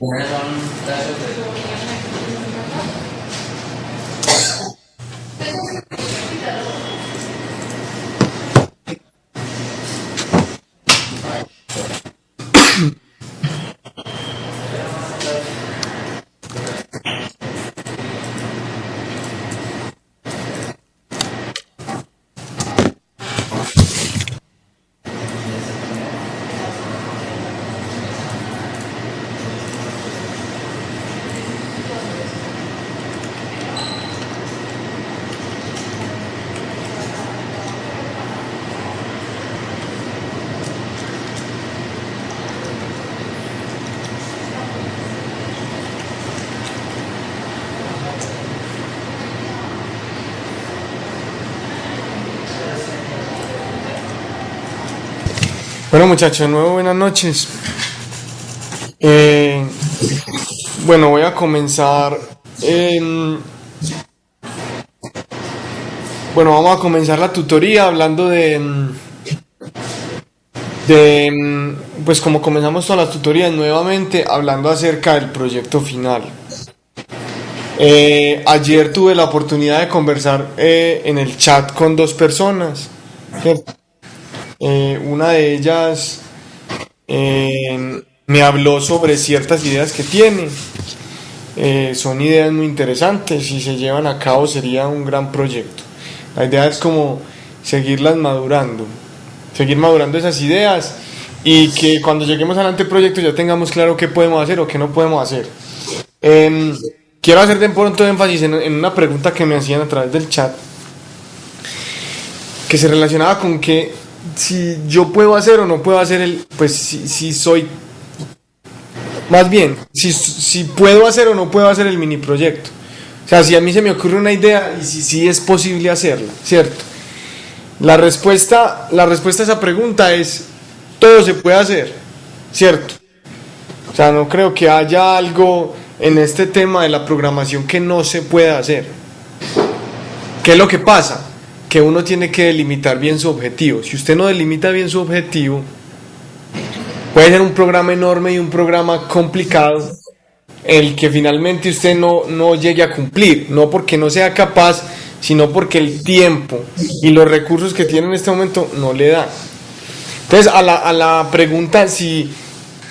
Unas son las Bueno muchachos, de nuevo buenas noches. Eh, bueno, voy a comenzar. Bueno, vamos a comenzar la tutoría hablando pues como comenzamos todas las tutorías nuevamente, hablando acerca del proyecto final. Ayer tuve la oportunidad de conversar en el chat con dos personas, ¿cierto? Una de ellas me habló sobre ciertas ideas que tiene. Son ideas muy interesantes, si se llevan a cabo sería un gran proyecto. La idea es como seguir madurando esas ideas y que cuando lleguemos al anteproyecto ya tengamos claro qué podemos hacer o qué no podemos hacer. Quiero hacer de pronto énfasis en una pregunta que me hacían a través del chat, que se relacionaba con que si yo puedo hacer o no puedo hacer pues si soy, más bien, si puedo hacer o no puedo hacer el mini proyecto. O sea, si a mí se me ocurre una idea y si sí es posible hacerla, ¿cierto? La respuesta a esa pregunta es, todo se puede hacer, ¿cierto? O sea, no creo que haya algo en este tema de la programación que no se pueda hacer. ¿Qué es lo que pasa? Que uno tiene que delimitar bien su objetivo. Si usted no delimita bien su objetivo, puede ser un programa enorme y un programa complicado, el que finalmente usted no llegue a cumplir, no porque no sea capaz, sino porque el tiempo y los recursos que tiene en este momento no le dan. Entonces, a la pregunta si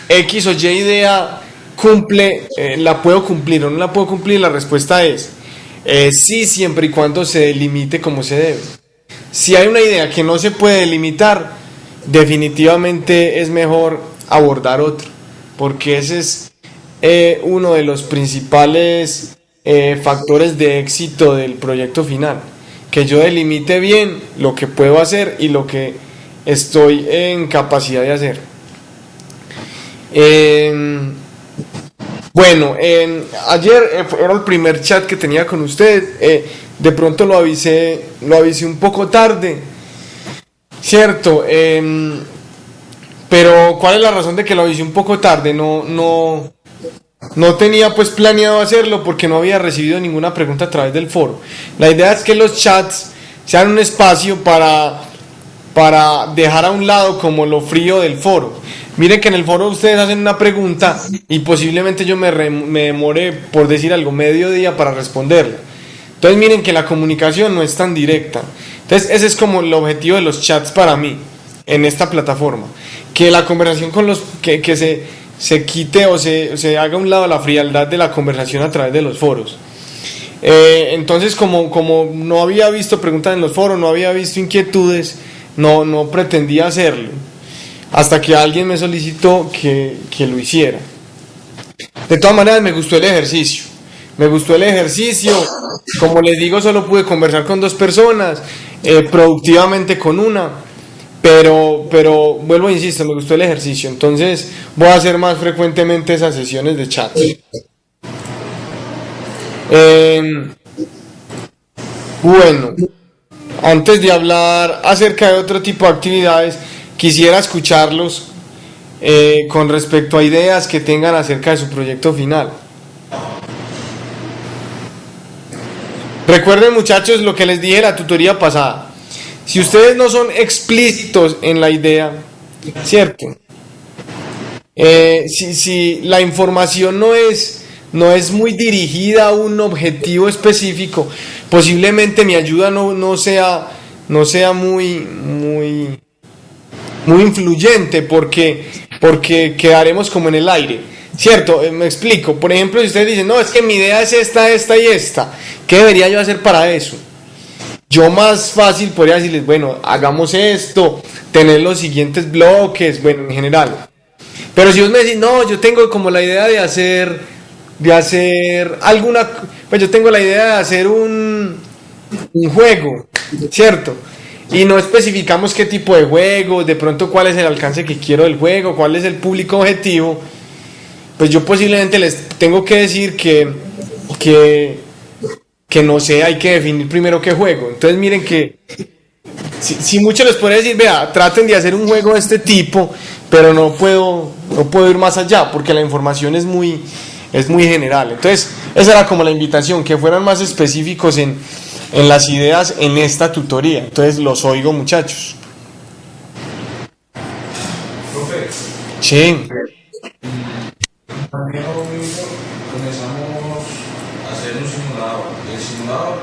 X o Y idea cumple, la puedo cumplir o no la puedo cumplir, la respuesta es sí, siempre y cuando se delimite como se debe. Si hay una idea que no se puede delimitar, definitivamente es mejor abordar otra, porque ese es uno de los principales factores de éxito del proyecto final, que yo delimite bien lo que puedo hacer y lo que estoy en capacidad de hacer. Bueno, ayer era el primer chat que tenía con usted. De pronto lo avisé un poco tarde, cierto. Pero ¿cuál es la razón de que lo avisé un poco tarde? No tenía pues planeado hacerlo porque no había recibido ninguna pregunta a través del foro. La idea es que los chats sean un espacio para dejar a un lado como lo frío del foro. Miren que en el foro ustedes hacen una pregunta y posiblemente yo me demore, por decir algo, medio día para responderla. Entonces miren que la comunicación no es tan directa. Entonces ese es como el objetivo de los chats para mí en esta plataforma. Que la conversación que se quite o se haga a un lado la frialdad de la conversación a través de los foros. Entonces como no había visto preguntas en los foros, no había visto inquietudes, no pretendía hacerlo hasta que alguien me solicitó que lo hiciera. De todas maneras me gustó el ejercicio, como les digo, solo pude conversar con dos personas, productivamente con una, pero vuelvo e insisto, me gustó el ejercicio, entonces voy a hacer más frecuentemente esas sesiones de chat. Bueno, antes de hablar acerca de otro tipo de actividades, quisiera escucharlos con respecto a ideas que tengan acerca de su proyecto final. Recuerden muchachos lo que les dije en la tutoría pasada. Si ustedes no son explícitos en la idea, ¿cierto? Si la información no es muy dirigida a un objetivo específico, posiblemente mi ayuda no sea muy influyente porque quedaremos como en el aire. Cierto, me explico. Por ejemplo, si ustedes dicen, no, es que mi idea es esta y esta, ¿qué debería yo hacer para eso? Yo más fácil podría decirles, bueno, hagamos esto, tener los siguientes bloques, bueno, en general. Pero si vos me decís, no, yo tengo como la idea de hacer alguna, pues yo tengo la idea de hacer un juego, ¿cierto? Y no especificamos qué tipo de juego, de pronto cuál es el alcance que quiero del juego, cuál es el público objetivo, pues yo posiblemente les tengo que decir que, que no sé, hay que definir primero qué juego. Entonces miren que si mucho les podría decir, vea, traten de hacer un juego de este tipo, pero no puedo ir más allá porque la información es muy general. Entonces, esa era como la invitación, que fueran más específicos en las ideas en esta tutoría. Entonces, los oigo, muchachos. Profe, Sí, también hoy comenzamos a hacer un simulador. El simulador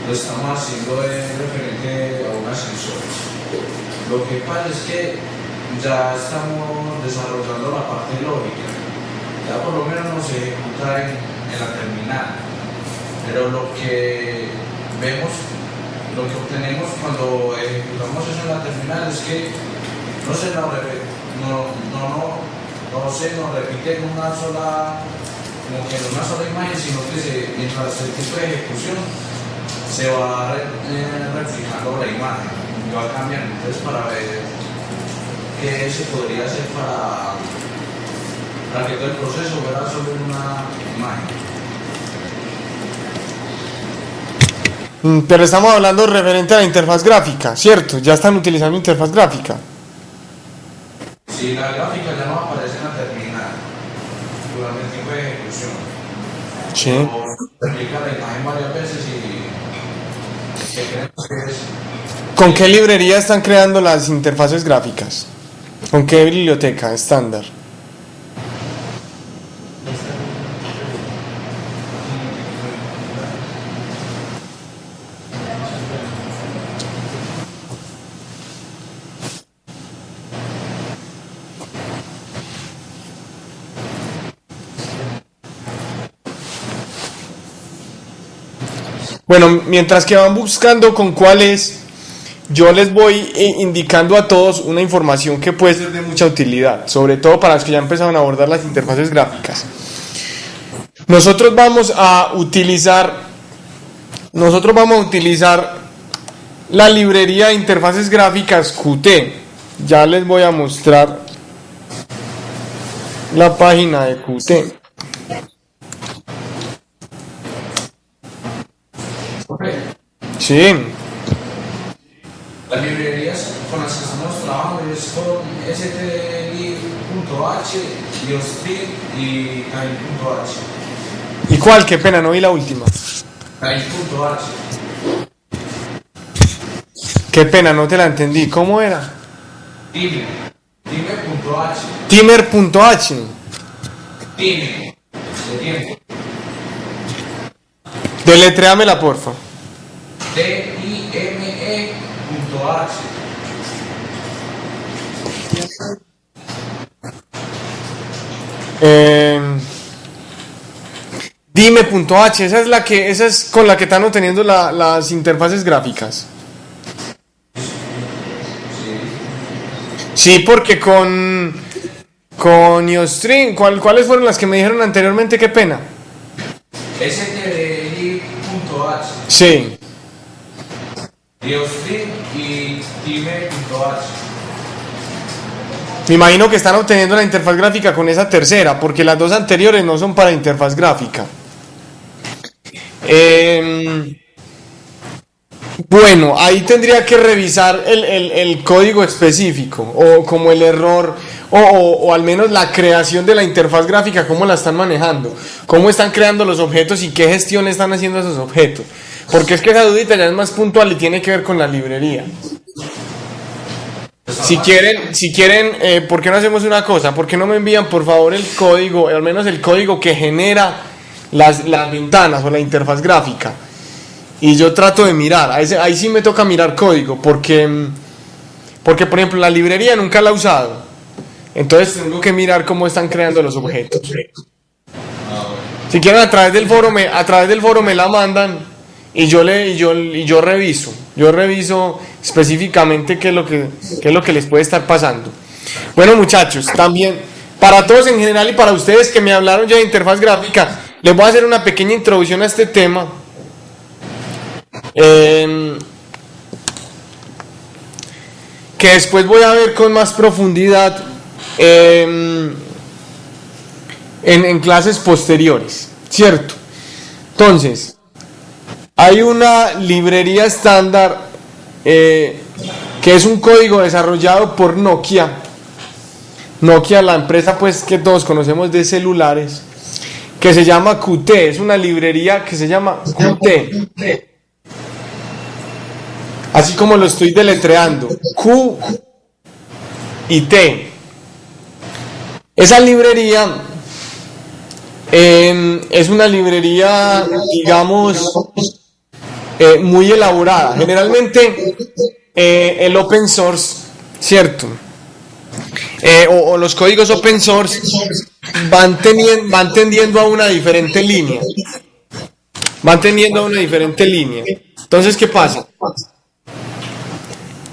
lo estamos haciendo referente a un ascensor. Lo que pasa es que ya estamos desarrollando la parte lógica. Ya por lo menos nos ejecuta en la terminal. Pero lo que vemos, lo que obtenemos cuando ejecutamos eso en la terminal es que no se nos repite, no se nos repite en una sola, como que en una sola imagen, sino que mientras el tipo de ejecución se va replicando la imagen y va cambiando. Entonces, para ver qué se podría hacer para que todo el proceso fuera solo en una imagen. pero estamos hablando referente a la interfaz gráfica, ¿cierto? Ya están utilizando interfaz gráfica. Si la gráfica ya no aparece en la terminal durante el tiempo de ejecución, Sí. o replica la imagen varias veces y que creemos que es. ¿Con qué librería están creando las interfaces gráficas? ¿Con qué biblioteca estándar? Bueno, mientras que van buscando con cuáles, yo les voy indicando a todos una información que puede ser de mucha utilidad, sobre todo para los que ya empezaron a abordar las interfaces gráficas. Nosotros vamos a utilizar la librería de interfaces gráficas Qt. Ya les voy a mostrar la página de Qt. Sí, Las librerías con las que estamos trabajando es con stdlib.h, iostream y kain.h. ¿y cuál? Qué pena, no vi la última. Kain.h. Qué pena, no te la entendí. ¿Cómo era? Time.h. Timer.h. Time. De tiempo. Deletréamela, porfa. time.h. Dime.h, esa es con la que están obteniendo las interfaces gráficas. Sí, porque con iostream, ¿cuáles fueron las que me dijeron anteriormente? Qué pena. stdlib.h. Sí. iostream y time.h. Me imagino que están obteniendo la interfaz gráfica con esa tercera, porque las dos anteriores no son para interfaz gráfica. Bueno, ahí tendría que revisar el código específico, o como el error, o al menos la creación de la interfaz gráfica, cómo la están manejando, cómo están creando los objetos y qué gestión están haciendo esos objetos. Porque es que esa dudita ya es más puntual y tiene que ver con la librería. Si quieren, ¿por qué no hacemos una cosa? ¿Por qué no me envían por favor el código, al menos el código que genera las ventanas o la interfaz gráfica? Y yo trato de mirar, ahí sí me toca mirar código, porque por ejemplo la librería nunca la he usado, entonces tengo que mirar cómo están creando los objetos. Si quieren a través del foro me la mandan y yo reviso específicamente qué es lo que les puede estar pasando. Bueno, muchachos, también para todos en general y para ustedes que me hablaron ya de interfaz gráfica, les voy a hacer una pequeña introducción a este tema. Que después voy a ver con más profundidad en clases posteriores, ¿cierto? Entonces, hay una librería estándar que es un código desarrollado por Nokia, la empresa pues que todos conocemos de celulares, que se llama Qt, es una librería que se llama Qt. Así como lo estoy deletreando, Q y T. Esa librería es una librería, digamos, muy elaborada. Generalmente el open source, ¿cierto? O los códigos open source van tendiendo a una diferente línea. Entonces, ¿qué pasa?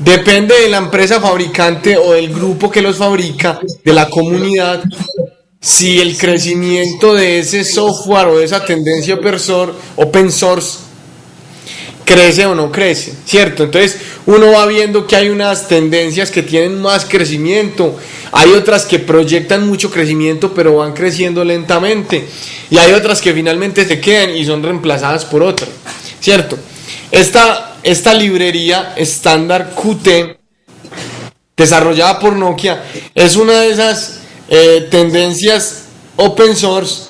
Depende de la empresa fabricante o del grupo que los fabrica, de la comunidad, si el crecimiento de ese software o de esa tendencia open source crece o no crece, ¿cierto? Entonces uno va viendo que hay unas tendencias que tienen más crecimiento, hay otras que proyectan mucho crecimiento pero van creciendo lentamente, y hay otras que finalmente se quedan y son reemplazadas por otras, ¿cierto? Esta librería estándar Qt, desarrollada por Nokia, es una de esas tendencias open source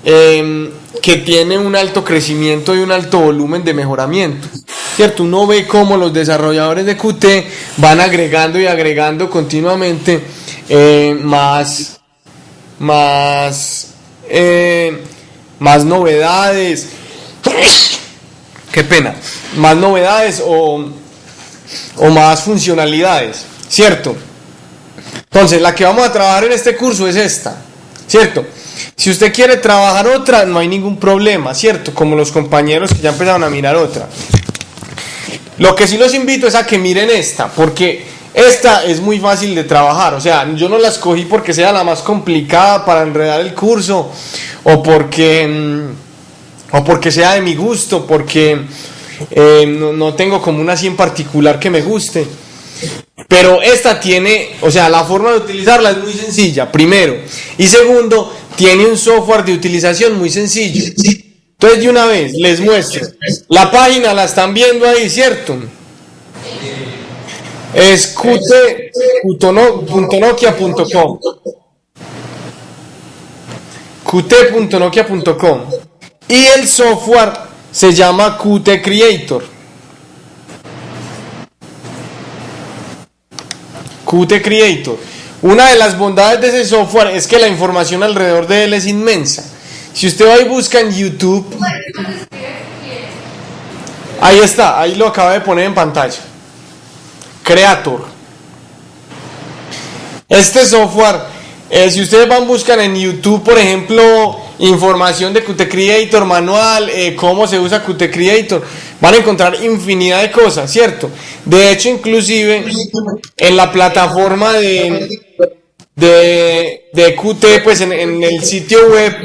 que tiene un alto crecimiento y un alto volumen de mejoramiento, ¿cierto? Uno ve cómo los desarrolladores de Qt van agregando y agregando continuamente más novedades. Qué pena, más novedades o más funcionalidades, ¿cierto? Entonces, la que vamos a trabajar en este curso es esta, ¿cierto? Si usted quiere trabajar otra, no hay ningún problema, ¿cierto? Como los compañeros que ya empezaron a mirar otra. Lo que sí los invito es a que miren esta, porque esta es muy fácil de trabajar. O sea, yo no la escogí porque sea la más complicada para enredar el curso, o porque sea de mi gusto, porque no tengo como una así en particular que me guste. Pero esta tiene, o sea, la forma de utilizarla es muy sencilla, primero. Y segundo, tiene un software de utilización muy sencillo. Entonces, de una vez, les muestro. La página la están viendo ahí, ¿cierto? Es qt.nokia.com. qt.nokia.com. Y el software se llama Qt Creator. Qt Creator. Una de las bondades de ese software es que la información alrededor de él es inmensa. Si usted va y busca en YouTube, ahí está, ahí lo acaba de poner en pantalla. Creator. Este software, si ustedes van buscan en YouTube, por ejemplo, información de Qt Creator, manual, cómo se usa Qt Creator, van a encontrar infinidad de cosas, ¿cierto? De hecho, inclusive en la plataforma de Qt, pues en el sitio web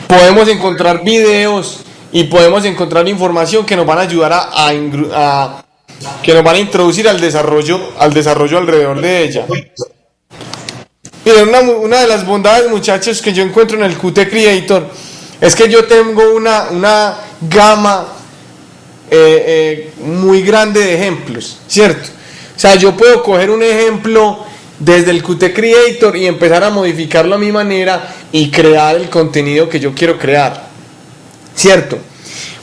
podemos encontrar videos y podemos encontrar información que nos van a ayudar que nos van a introducir al desarrollo alrededor de ella. Miren, una de las bondades, muchachos, que yo encuentro en el Qt Creator es que yo tengo una gama muy grande de ejemplos, ¿cierto? O sea, yo puedo coger un ejemplo desde el Qt Creator y empezar a modificarlo a mi manera y crear el contenido que yo quiero crear, ¿cierto?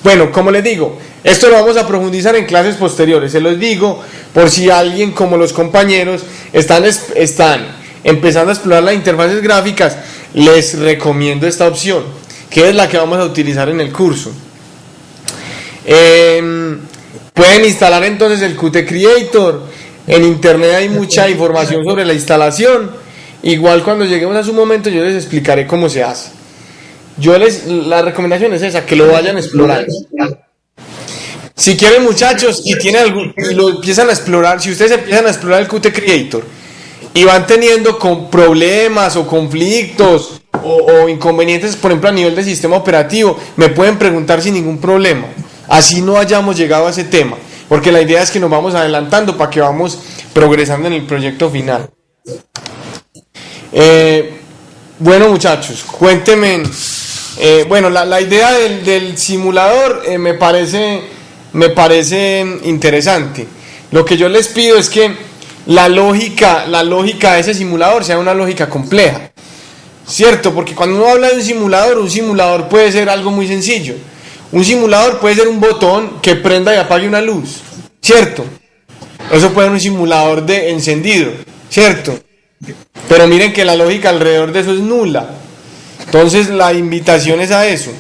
Bueno, como les digo, esto lo vamos a profundizar en clases posteriores. Se los digo por si alguien como los compañeros están empezando a explorar las interfaces gráficas, les recomiendo esta opción, que es la que vamos a utilizar en el curso. Pueden instalar entonces el Qt Creator. En internet hay mucha información sobre la instalación. Igual cuando lleguemos a su momento yo les explicaré cómo se hace. La recomendación es esa, que lo vayan explorando. Si quieren, muchachos, y lo empiezan a explorar, si ustedes empiezan a explorar el Qt Creator y van teniendo problemas o conflictos o inconvenientes, por ejemplo a nivel de sistema operativo, me pueden preguntar sin ningún problema, así no hayamos llegado a ese tema, porque la idea es que nos vamos adelantando para que vamos progresando en el proyecto final. Bueno, muchachos, cuéntenme. Bueno, la idea del simulador me parece interesante. Lo que yo les pido es que la lógica de ese simulador sea una lógica compleja, ¿cierto? Porque cuando uno habla de un simulador puede ser algo muy sencillo. Un simulador puede ser un botón que prenda y apague una luz, ¿cierto? Eso puede ser un simulador de encendido, ¿cierto? Pero miren que la lógica alrededor de eso es nula. Entonces la invitación es a eso.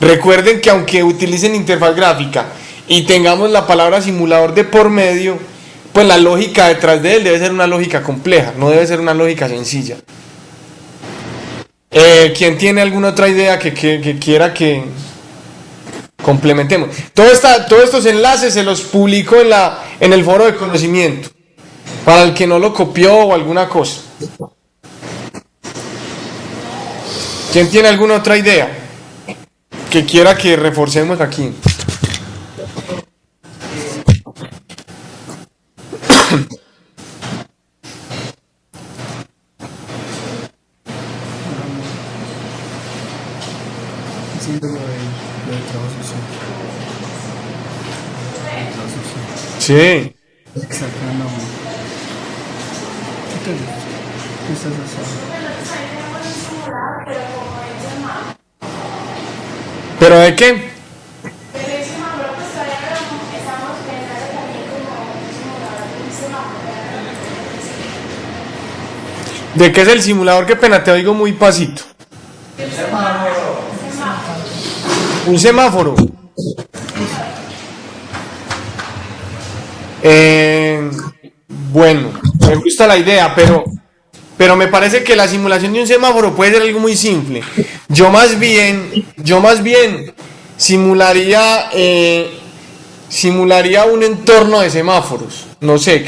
Recuerden que aunque utilicen interfaz gráfica y tengamos la palabra simulador de por medio, pues la lógica detrás de él debe ser una lógica compleja, no debe ser una lógica sencilla. ¿Quién tiene alguna otra idea que quiera que complementemos? Todos estos enlaces se los publico en el foro de conocimiento, para el que no lo copió o alguna cosa. ¿Quién tiene alguna otra idea que quiera que reforcemos aquí? Sí. Sacando. ¿Qué estás haciendo? ¿Pero de qué? ¿De qué es el simulador? Qué pena, te oigo muy pasito. Un semáforo. Bueno, me gusta la idea, pero me parece que la simulación de un semáforo puede ser algo muy simple. Yo más bien simularía un entorno de semáforos. No sé,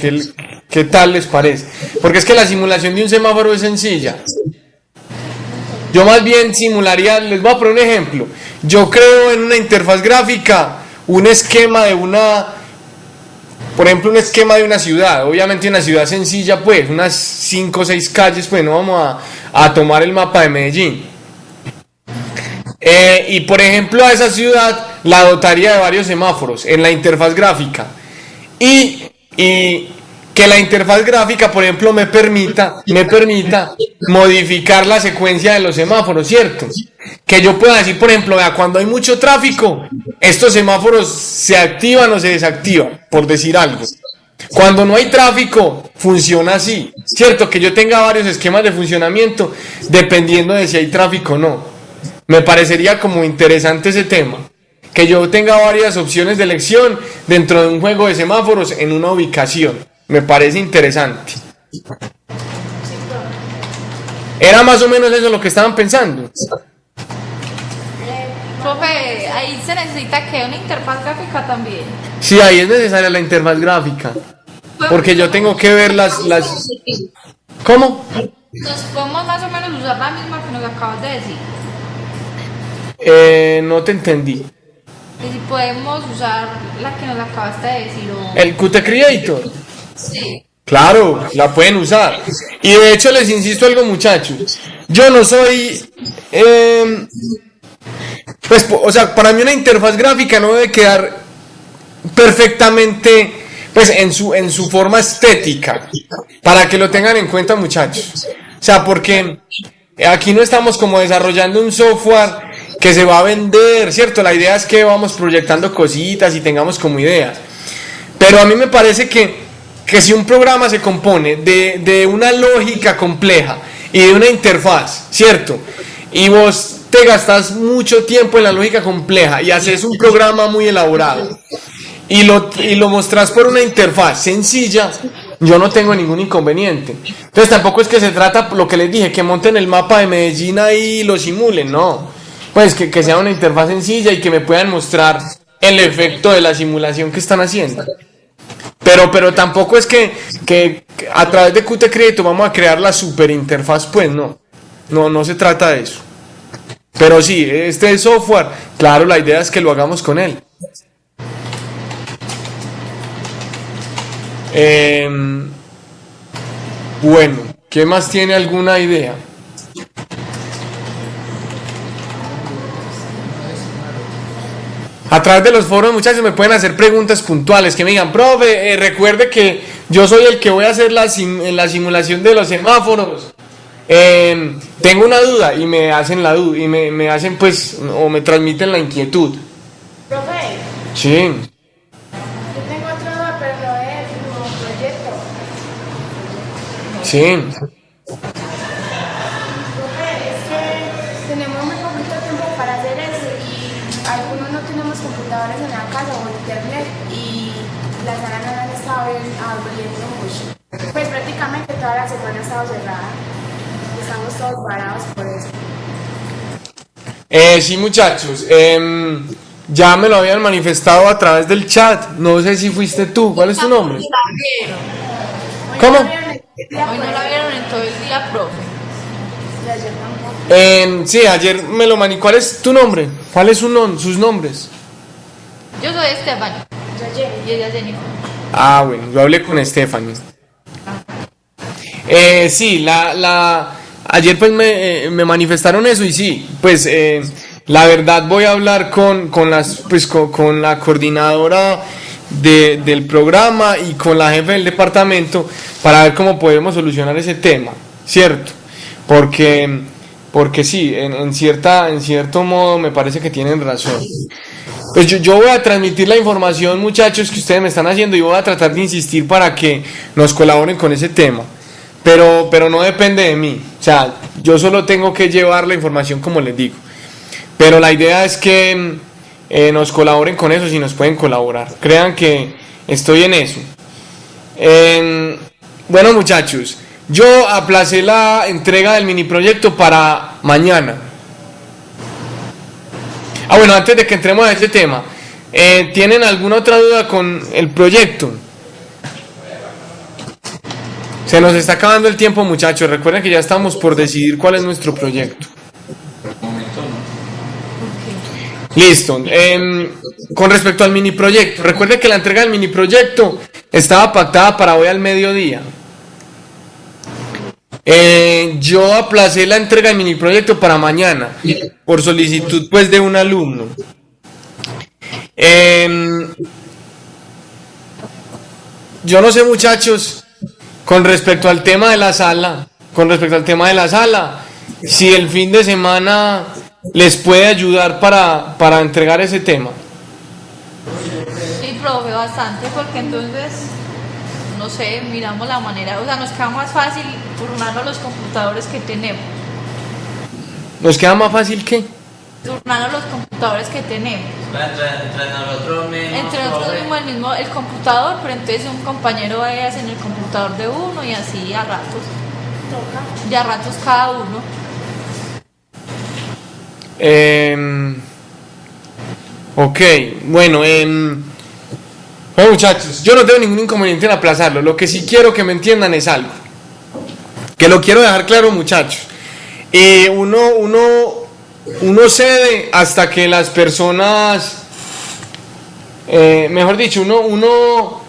¿qué tal les parece? Porque es que la simulación de un semáforo es sencilla. Yo más bien simularía, les voy a poner un ejemplo. Yo creo en una interfaz gráfica un esquema de por ejemplo, un esquema de una ciudad, obviamente una ciudad sencilla, pues, unas 5 o 6 calles, pues no vamos a tomar el mapa de Medellín. Y por ejemplo a esa ciudad la dotaría de varios semáforos en la interfaz gráfica. Y que la interfaz gráfica, por ejemplo, me permita modificar la secuencia de los semáforos, ¿cierto? Que yo pueda decir, por ejemplo, vea, cuando hay mucho tráfico, estos semáforos se activan o se desactivan, por decir algo. Cuando no hay tráfico, funciona así, ¿cierto? Que yo tenga varios esquemas de funcionamiento dependiendo de si hay tráfico o no. Me parecería como interesante ese tema. Que yo tenga varias opciones de elección dentro de un juego de semáforos en una ubicación. Me parece interesante. Era más o menos eso lo que estaban pensando. Profe, ahí se necesita que una interfaz gráfica también. Sí, ahí es necesaria la interfaz gráfica. Porque yo tengo que ver las... ¿Cómo? Nos podemos más o menos usar la misma que nos acabas de decir. No te entendí. Y si podemos usar la que nos acabaste de decir o... ¿El Qt Creator? Sí. Claro, la pueden usar. Y de hecho les insisto algo, muchachos. Yo no soy... pues, o sea, para mí una interfaz gráfica no debe quedar perfectamente, pues, en su forma estética. Para que lo tengan en cuenta, muchachos. O sea, porque aquí no estamos como desarrollando un software que se va a vender, ¿cierto? La idea es que vamos proyectando cositas y tengamos como ideas. Pero a mí me parece que si un programa se compone de una lógica compleja y de una interfaz, ¿cierto? Y vos te gastas mucho tiempo en la lógica compleja y haces un programa muy elaborado y lo mostrás por una interfaz sencilla, yo no tengo ningún inconveniente. Entonces tampoco es que se trata, lo que les dije, que monten el mapa de Medellín ahí y lo simulen, no. Pues que sea una interfaz sencilla y que me puedan mostrar el efecto de la simulación que están haciendo. Pero tampoco es que a través de Qt Crédito vamos a crear la super interfaz, pues no se trata de eso. Pero sí, este software, claro, la idea es que lo hagamos con él. Bueno, ¿qué más tiene alguna idea? A través de los foros, muchachos, me pueden hacer preguntas puntuales, que me digan, profe, recuerde que yo soy el que voy a hacer la simulación de los semáforos. Tengo una duda, y me hacen la duda, y me hacen pues, o me transmiten la inquietud. Profe, Sí. yo tengo otra duda, pero no es un proyecto. Sí. Profe, es que tenemos muy poquito tiempo para hacer eso y algunos no tenemos computadores en la casa o internet y la sala no la han estado abriendo mucho. Pues prácticamente toda la semana ha estado cerrada. Estamos todos parados por eso. Sí, muchachos, ya me lo habían manifestado a través del chat. No sé si fuiste tú. ¿Cuál es tu nombre? Hoy ¿Cómo? no la vieron en todo el día, profe. Y ayer tampoco. Sí, ayer me lo maní. ¿Cuál es tu nombre? ¿Cuáles son sus nombres? Yo soy Stephanie Yo ayer. y ella es Jennifer. Ah, bueno, yo hablé con Stephanie. Sí, ayer pues me manifestaron eso y sí, pues la verdad voy a hablar con la coordinadora del programa y con la jefe del departamento para ver cómo podemos solucionar ese tema, ¿cierto? Porque sí, en cierto modo me parece que tienen razón. Pues yo voy a transmitir la información, muchachos, que ustedes me están haciendo y voy a tratar de insistir para que nos colaboren con ese tema. Pero no depende de mí, o sea, yo solo tengo que llevar la información como les digo. Pero la idea es que nos colaboren con eso si nos pueden colaborar. Crean que estoy en eso. Bueno, muchachos, yo aplacé la entrega del mini proyecto para mañana. Ah, bueno, antes de que entremos a este tema, ¿tienen alguna otra duda con el proyecto? Se nos está acabando el tiempo, muchachos. Recuerden que ya estamos por decidir cuál es nuestro proyecto. Momento no. Listo. Con respecto al mini proyecto, recuerden que la entrega del mini proyecto estaba pactada para hoy al mediodía. Yo aplacé la entrega del mini proyecto para mañana por solicitud pues de un alumno. Yo no sé, muchachos, con respecto al tema de la sala, si el fin de semana les puede ayudar para entregar ese tema. Sí, profe, bastante, porque entonces, no sé, miramos la manera, o sea, nos queda más fácil turnarnos los computadores que tenemos. ¿Nos queda más fácil qué? Turnarnos los computadores que tenemos. Entre nosotros mismos. Entre nosotros mismos el computador, pero entonces un compañero va a hacer en el computador de uno y así a ratos. Y a ratos cada uno. Ok, bueno, bueno, muchachos, yo no tengo ningún inconveniente en aplazarlo. Lo que sí quiero que me entiendan es algo, que lo quiero dejar claro, muchachos. Uno cede hasta que las personas, mejor dicho, uno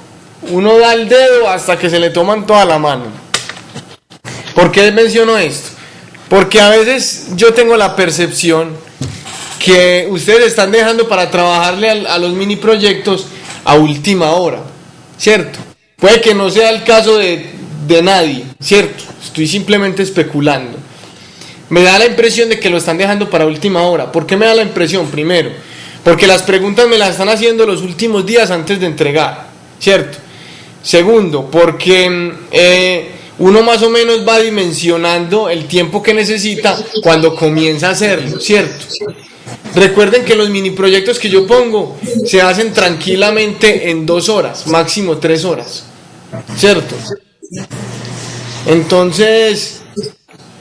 da el dedo hasta que se le toman toda la mano. ¿Por qué menciono esto? Porque a veces yo tengo la percepción que ustedes están dejando para trabajarle a los mini proyectos a última hora, ¿cierto? Puede que no sea el caso de nadie, ¿cierto? Estoy simplemente especulando. me da la impresión de que lo están dejando para última hora. ¿Por qué me da la impresión? Primero, porque las preguntas me las están haciendo los últimos días antes de entregar, ¿cierto? Segundo, porque uno más o menos va dimensionando el tiempo que necesita cuando comienza a hacerlo, ¿cierto? Recuerden que los mini proyectos que yo pongo se hacen tranquilamente en 2 horas, máximo 3 horas, ¿cierto? Entonces,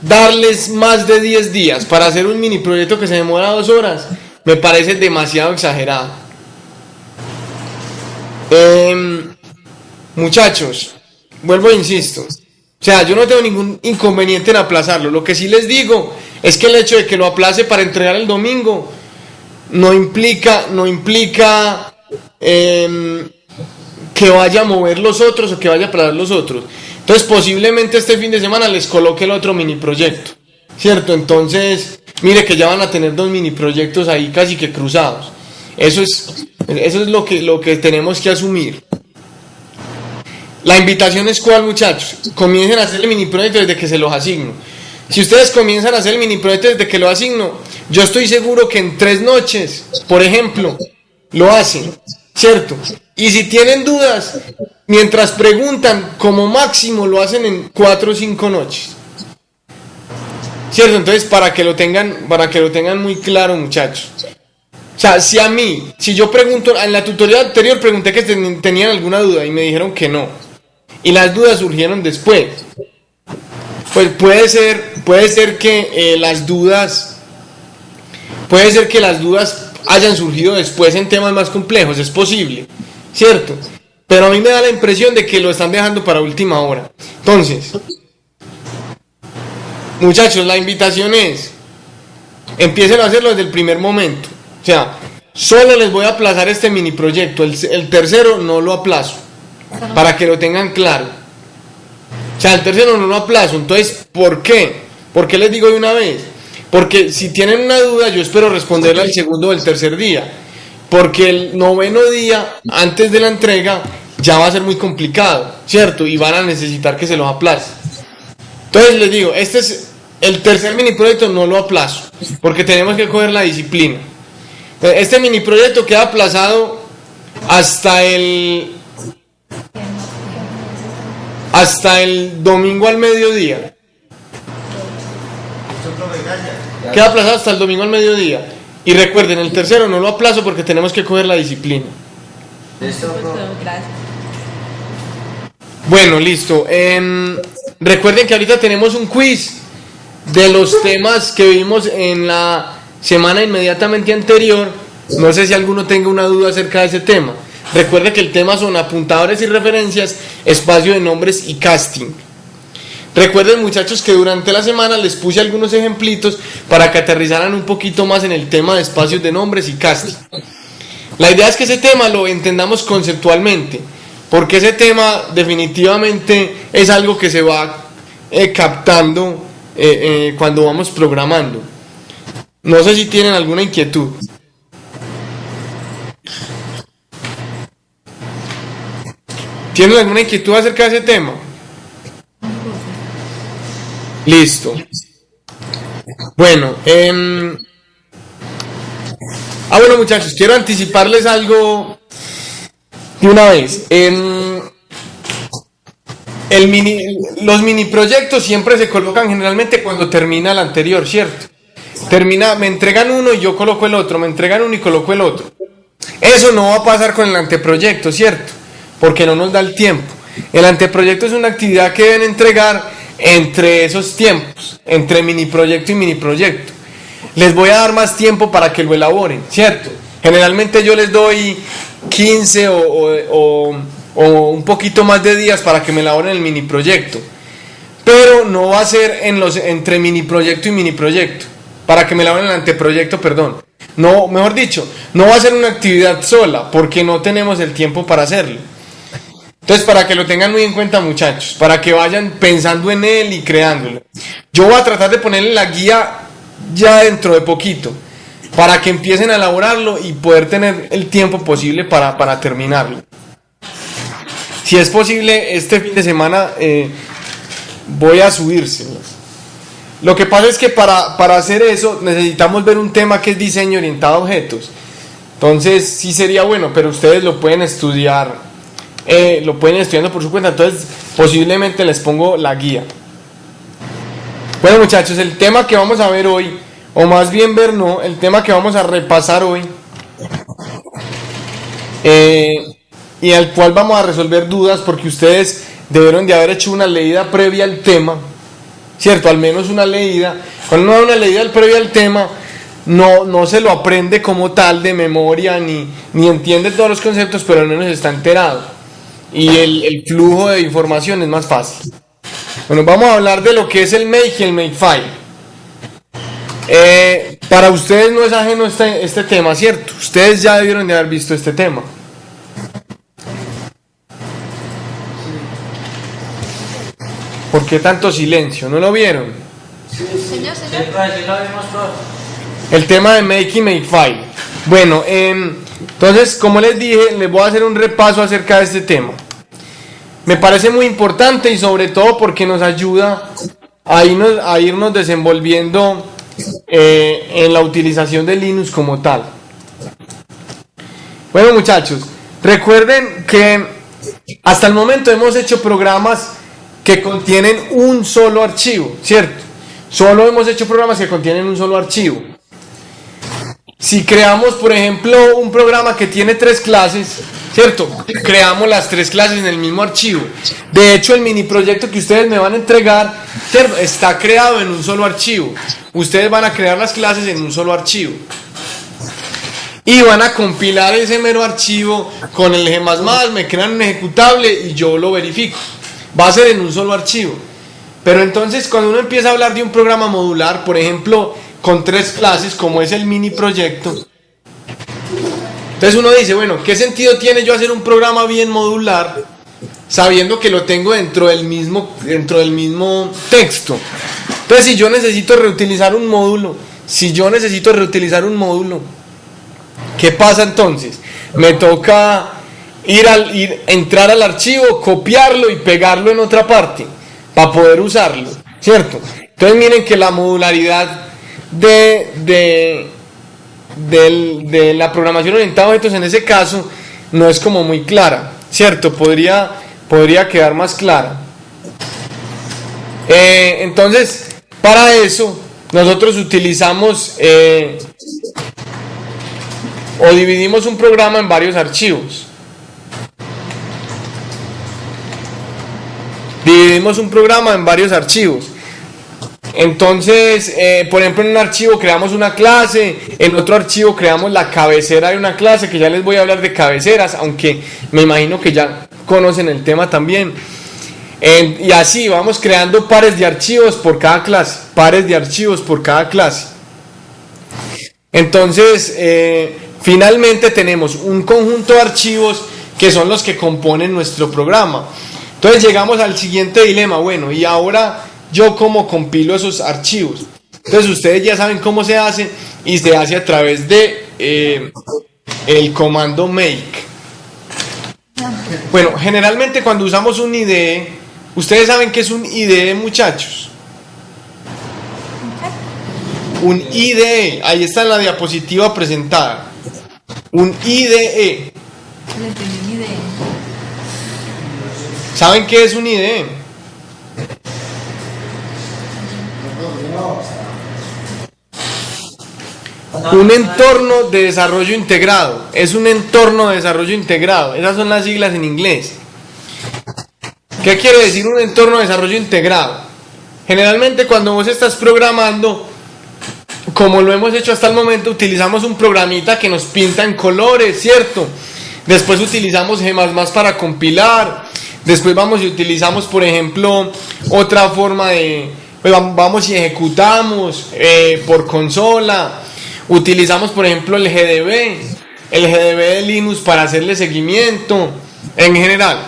darles más de 10 días para hacer un mini proyecto que se demora 2 horas me parece demasiado exagerado. Muchachos, vuelvo e insisto, o sea, yo no tengo ningún inconveniente en aplazarlo. Lo que sí les digo es que el hecho de que lo aplace para entregar el domingo no implica que vaya a mover los otros o que vaya a aplazar los otros. Entonces posiblemente este fin de semana les coloque el otro mini proyecto, ¿cierto? Entonces, mire que ya van a tener 2 mini proyectos ahí casi que cruzados. Eso es lo que tenemos que asumir. La invitación es cuál, muchachos, comiencen a hacer el mini proyecto desde que se los asigno. Si ustedes comienzan a hacer el mini proyecto desde que lo asigno, yo estoy seguro que en 3 noches, por ejemplo, lo hacen, ¿cierto? Y si tienen dudas, mientras preguntan, como máximo lo hacen en 4 o 5 noches, ¿cierto? Entonces, para que lo tengan muy claro, muchachos. O sea, si yo pregunto, en la tutorial anterior pregunté que tenían alguna duda y me dijeron que no. Y las dudas surgieron después. Pues puede ser que las dudas hayan surgido después en temas más complejos, es posible, ¿cierto? Pero a mí me da la impresión de que lo están dejando para última hora. Entonces, muchachos, la invitación es, empiecen a hacerlo desde el primer momento. O sea, solo les voy a aplazar este mini proyecto, el tercero no lo aplazo, para que lo tengan claro. O sea, el tercero no lo aplazo. Entonces, ¿por qué? ¿Por qué les digo de una vez? Porque si tienen una duda, yo espero responderla el segundo o el tercer día. Porque el 9º día, antes de la entrega, ya va a ser muy complicado, ¿cierto? Y van a necesitar que se los aplace. Entonces les digo, este es el tercer mini proyecto, no lo aplazo, porque tenemos que coger la disciplina. Este mini proyecto queda aplazado hasta el domingo al mediodía. Queda aplazado hasta el domingo al mediodía. Y recuerden, el tercero no lo aplazo porque tenemos que coger la disciplina. Gracias. Bueno, listo. Recuerden que ahorita tenemos un quiz de los temas que vimos en la semana inmediatamente anterior. No sé si alguno tenga una duda acerca de ese tema. Recuerde que el tema son apuntadores y referencias, espacio de nombres y casting. Recuerden, muchachos, que durante la semana les puse algunos ejemplitos para que aterrizaran un poquito más en el tema de espacios de nombres y casting. La idea es que ese tema lo entendamos conceptualmente, porque ese tema definitivamente es algo que se va captando cuando vamos programando. No sé si tienen alguna inquietud. ¿Tienen alguna inquietud acerca de ese tema? Listo. Bueno, bueno, muchachos, quiero anticiparles algo de una vez. Los mini proyectos siempre se colocan generalmente cuando termina el anterior, ¿cierto? Me entregan uno y yo coloco el otro, me entregan uno y coloco el otro. Eso no va a pasar con el anteproyecto, ¿cierto? Porque no nos da el tiempo. El anteproyecto es una actividad que deben entregar entre esos tiempos, entre mini proyecto y mini proyecto. Les voy a dar más tiempo para que lo elaboren, ¿cierto? Generalmente yo les doy 15 o un poquito más de días para que me elaboren el mini proyecto, pero no va a ser entre mini proyecto y mini proyecto, para que me elaboren el anteproyecto, perdón. No, mejor dicho, no va a ser una actividad sola, porque no tenemos el tiempo para hacerlo. Entonces, para que lo tengan muy en cuenta, muchachos, para que vayan pensando en él y creándolo. Yo voy a tratar de ponerle la guía ya dentro de poquito, para que empiecen a elaborarlo y poder tener el tiempo posible para terminarlo. Si es posible, este fin de semana voy a subírselos. Lo que pasa es que para hacer eso necesitamos ver un tema que es diseño orientado a objetos. Entonces sí sería bueno, pero ustedes lo pueden estudiar, lo pueden ir estudiando por su cuenta. Entonces posiblemente les pongo la guía. Bueno muchachos, el tema que vamos a ver hoy, o más bien ver no, el tema que vamos a repasar hoy, y al cual vamos a resolver dudas, porque ustedes debieron de haber hecho una leída previa al tema, ¿cierto? Al menos una leída. Cuando uno da una leída previa al tema, no se lo aprende como tal de memoria, ni entiende todos los conceptos, pero al menos está enterado. Y el flujo de información es más fácil. Bueno, vamos a hablar de lo que es el make y el makefile. Para ustedes no es ajeno este tema, ¿cierto? Ustedes ya debieron de haber visto este tema. ¿Por qué tanto silencio? ¿No lo vieron? Señor. Sí, profe, sí lo vimos, profe. El tema de make y makefile. Bueno, entonces, como les dije, les voy a hacer un repaso acerca de este tema. Me parece muy importante y sobre todo porque nos ayuda a irnos desenvolviendo en la utilización de Linux como tal. Bueno muchachos, recuerden que hasta el momento hemos hecho programas que contienen un solo archivo, ¿cierto? Solo hemos hecho programas que contienen un solo archivo. Si creamos, por ejemplo, un programa que tiene 3 clases, ¿cierto? Creamos las 3 clases en el mismo archivo. De hecho, el mini proyecto que ustedes me van a entregar, ¿cierto?, está creado en un solo archivo. Ustedes van a crear las clases en un solo archivo. Y van a compilar ese mero archivo con el G++, me crean un ejecutable y yo lo verifico. Va a ser en un solo archivo. Pero entonces, cuando uno empieza a hablar de un programa modular, por ejemplo, con 3 clases, como es el mini proyecto, entonces uno dice, bueno, ¿qué sentido tiene yo hacer un programa bien modular sabiendo que lo tengo dentro del mismo texto? Entonces, si yo necesito reutilizar un módulo, ¿qué pasa entonces? Me toca entrar al archivo, copiarlo y pegarlo en otra parte para poder usarlo, ¿cierto? Entonces miren que la modularidad de la programación orientada a objetos en ese caso no es como muy clara, ¿cierto? Podría quedar más clara. Entonces, para eso nosotros utilizamos o dividimos un programa en varios archivos. Entonces, por ejemplo, en un archivo creamos una clase, en otro archivo creamos la cabecera de una clase, que ya les voy a hablar de cabeceras, aunque me imagino que ya conocen el tema también. Y así vamos creando pares de archivos por cada clase, Entonces, finalmente tenemos un conjunto de archivos que son los que componen nuestro programa. Entonces llegamos al siguiente dilema, bueno, y ahora yo cómo compilo esos archivos. Entonces ustedes ya saben cómo se hace, y se hace a través de el comando make. Bueno, generalmente cuando usamos un IDE, ustedes saben qué es un IDE, muchachos. Un IDE, ahí está en la diapositiva presentada. Un IDE. ¿Saben qué es un IDE? Un entorno de desarrollo integrado. Es un entorno de desarrollo integrado. Esas son las siglas en inglés. ¿Qué quiere decir un entorno de desarrollo integrado? Generalmente cuando vos estás programando, como lo hemos hecho hasta el momento, utilizamos un programita que nos pinta en colores, ¿cierto? Después utilizamos G++ para compilar. Después vamos y utilizamos, por ejemplo, otra forma de... Pues vamos y ejecutamos por consola. Utilizamos, por ejemplo, el GDB de Linux para hacerle seguimiento en general.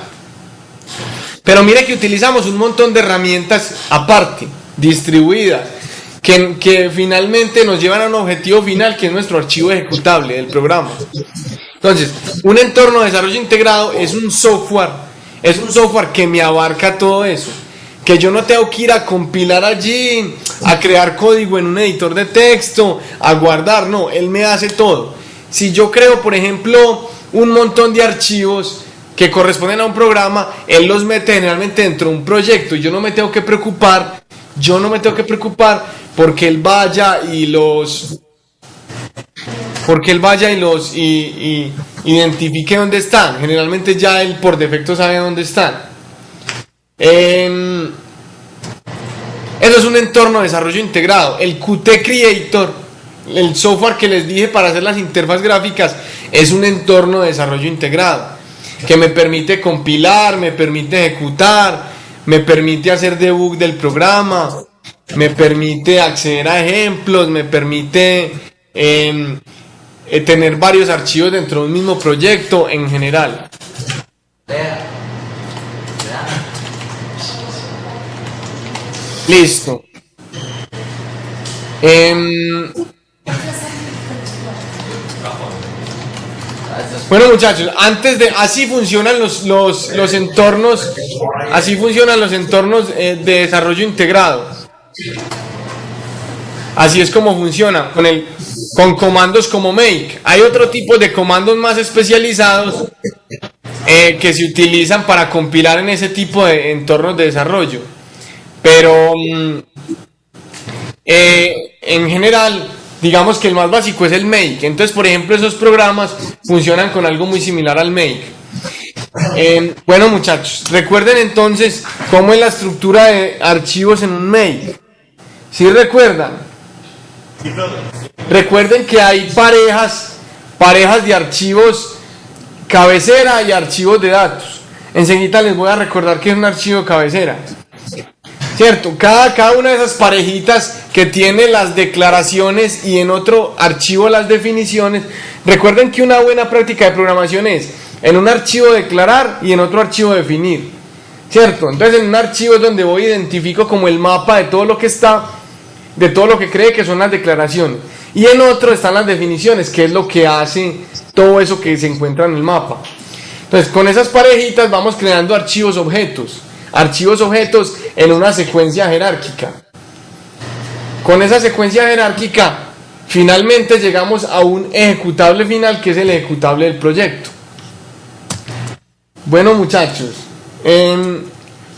Pero mire que utilizamos un montón de herramientas aparte, distribuidas, que finalmente nos llevan a un objetivo final, que es nuestro archivo ejecutable del programa. Entonces, un entorno de desarrollo integrado es un software que me abarca todo eso. que yo no tengo que ir a compilar allí, a crear código en un editor de texto, a guardar, no, él me hace todo. Si yo creo, por ejemplo, un montón de archivos que corresponden a un programa, él los mete generalmente dentro de un proyecto y yo no me tengo que preocupar, porque él vaya y los identifique dónde están. Generalmente ya él por defecto sabe dónde están. Eso es un entorno de desarrollo integrado. El Qt Creator, el software que les dije para hacer las interfaces gráficas, es un entorno de desarrollo integrado que me permite compilar, me permite ejecutar, me permite hacer debug del programa, me permite acceder a ejemplos, me permite tener varios archivos dentro de un mismo proyecto en general. Listo. Bueno, muchachos, así funcionan los entornos, de desarrollo integrado. Así es como funciona con comandos como make. Hay otro tipo de comandos más especializados que se utilizan para compilar en ese tipo de entornos de desarrollo. Pero en general, digamos que el más básico es el make. Entonces, por ejemplo, esos programas funcionan con algo muy similar al make. Bueno, muchachos, recuerden entonces cómo es la estructura de archivos en un make. ¿Sí recuerdan? Recuerden que hay parejas de archivos cabecera y archivos de datos. Enseguida les voy a recordar que es un archivo cabecera. ¿Cierto? Cada una de esas parejitas que tiene las declaraciones y en otro archivo las definiciones. Recuerden que una buena práctica de programación es en un archivo declarar y en otro archivo definir. ¿Cierto? Entonces en un archivo es donde voy identifico como el mapa de todo lo que está, de todo lo que cree que son las declaraciones. Y en otro están las definiciones, que es lo que hace todo eso que se encuentra en el mapa. Entonces con esas parejitas vamos creando archivos objetos en una secuencia jerárquica. Con esa secuencia jerárquica finalmente llegamos a un ejecutable final, que es el ejecutable del proyecto. Bueno, muchachos,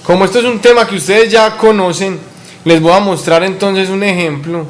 como esto es un tema que ustedes ya conocen, les voy a mostrar entonces un ejemplo.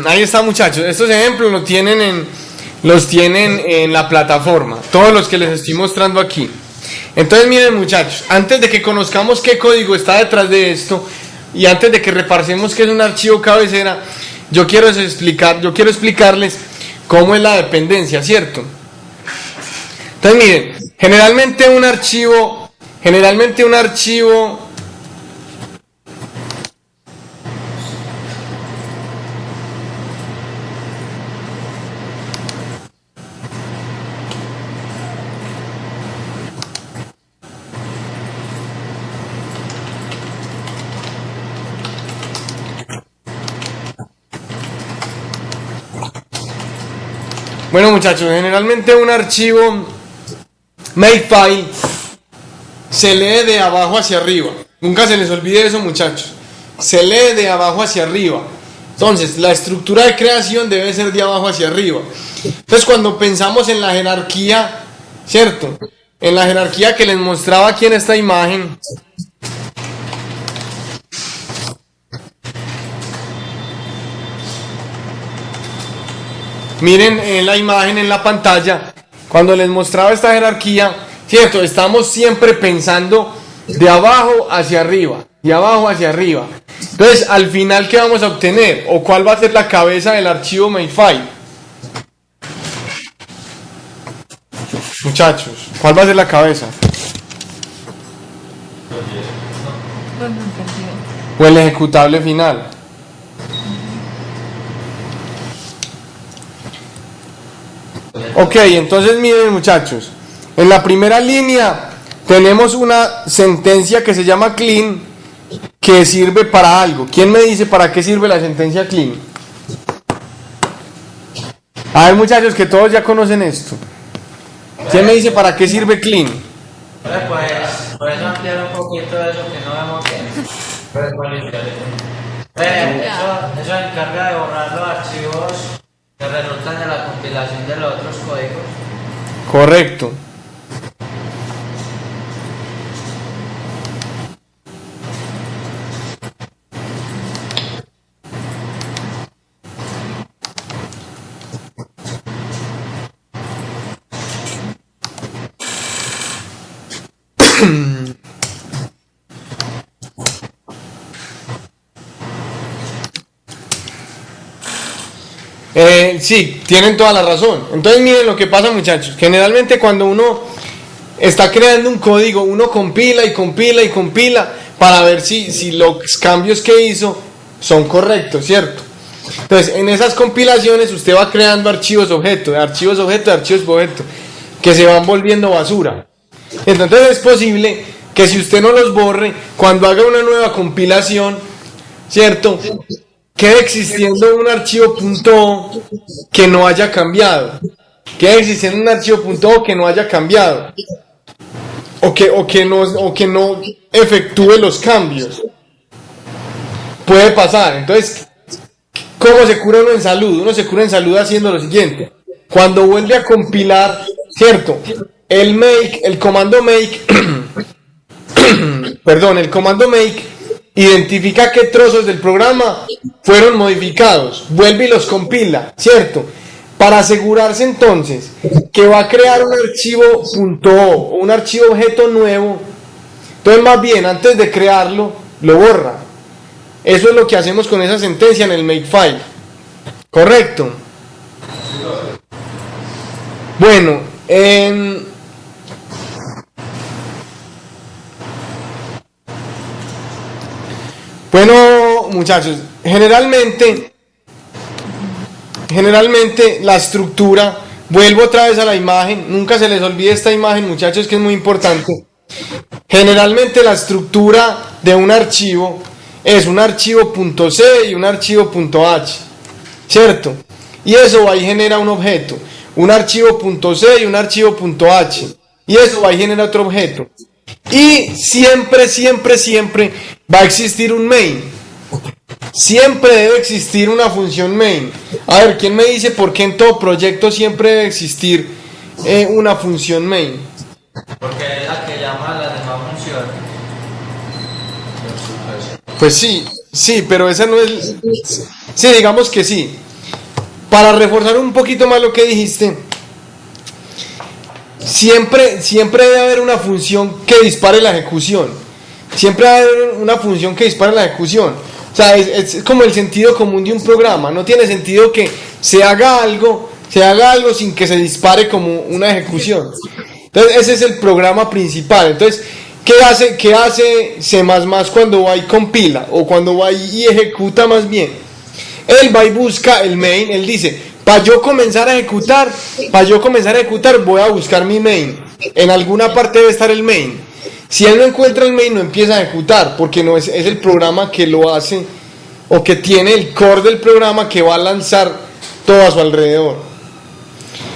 Ahí está, muchachos. Estos ejemplos los tienen en la plataforma, todos los que les estoy mostrando aquí. Entonces miren, muchachos, antes de que conozcamos qué código está detrás de esto y antes de que repasemos qué es un archivo cabecera, yo quiero explicarles cómo es la dependencia, ¿cierto? Entonces miren, generalmente un archivo Bueno, muchachos, generalmente un archivo makefile se lee de abajo hacia arriba. Nunca se les olvide eso, muchachos. Se lee de abajo hacia arriba. Entonces, la estructura de creación debe ser de abajo hacia arriba. Entonces, cuando pensamos en la jerarquía, ¿cierto? En la jerarquía que les mostraba aquí en esta imagen, miren en la imagen en la pantalla, cuando les mostraba esta jerarquía, ¿cierto? Estamos siempre pensando de abajo hacia arriba, de abajo hacia arriba. Entonces, al final, ¿qué vamos a obtener? ¿O cuál va a ser la cabeza del archivo makefile? Muchachos, ¿cuál va a ser la cabeza? Pues no entendió. O el ejecutable final. Ok, entonces miren muchachos, en la primera línea tenemos una sentencia que se llama clean, que sirve para algo. ¿Quién me dice para qué sirve la sentencia clean? A ver muchachos, que todos ya conocen esto. ¿Quién me dice para qué sirve clean? Pues, puedes ampliar un poquito eso que no vemos bien. Puedes limpiar eso encarga de borrar los archivos que resultan de la compilación de los otros códigos. Correcto. Sí, tienen toda la razón. Entonces miren lo que pasa muchachos. Generalmente cuando uno está creando un código, uno compila y compila y compila para ver si los cambios que hizo son correctos, ¿cierto? Entonces en esas compilaciones usted va creando archivos objeto, de archivos objeto, de archivos objeto, que se van volviendo basura. Entonces es posible que si usted no los borre, cuando haga una nueva compilación, ¿cierto?, quede existiendo un archivo .o que no haya cambiado. Quede existiendo un archivo .o que no haya cambiado. O que no efectúe los cambios. Puede pasar. Entonces, ¿cómo se cura uno en salud? Uno se cura en salud haciendo lo siguiente. Cuando vuelve a compilar, ¿cierto? El comando make, el comando make identifica qué trozos del programa fueron modificados, vuelve y los compila, ¿cierto? Para asegurarse entonces que va a crear un archivo .o, un archivo objeto nuevo, entonces más bien antes de crearlo, lo borra. Eso es lo que hacemos con esa sentencia en el makefile, ¿correcto? Bueno, bueno, muchachos, generalmente la estructura, vuelvo otra vez a la imagen, nunca se les olvide esta imagen, muchachos, que es muy importante. Generalmente la estructura de un archivo es un archivo .c y un archivo .h, ¿cierto? Y eso va y genera un objeto, un archivo .c y un archivo .h, y eso va y genera otro objeto. Y siempre va a existir un main. Siempre debe existir una función main. A ver, ¿quién me dice por qué en todo proyecto siempre debe existir una función main? Porque es la que llama a las demás funciones. Pues sí, pero esa no es... Sí, digamos que sí. Para reforzar un poquito más lo que dijiste, siempre debe haber una función que dispare la ejecución. Siempre debe haber una función que dispare la ejecución. O sea, es como el sentido común de un programa. No tiene sentido que se haga algo sin que se dispare como una ejecución. Entonces, ese es el programa principal. Entonces, ¿qué hace C++ cuando va y compila? O cuando va y ejecuta más bien. Él va y busca el main. Él dice, para yo comenzar a ejecutar, voy a buscar mi main. En alguna parte debe estar el main. Si él no encuentra el main, no empieza a ejecutar, porque no es el programa que lo hace, o que tiene el core del programa que va a lanzar todo a su alrededor.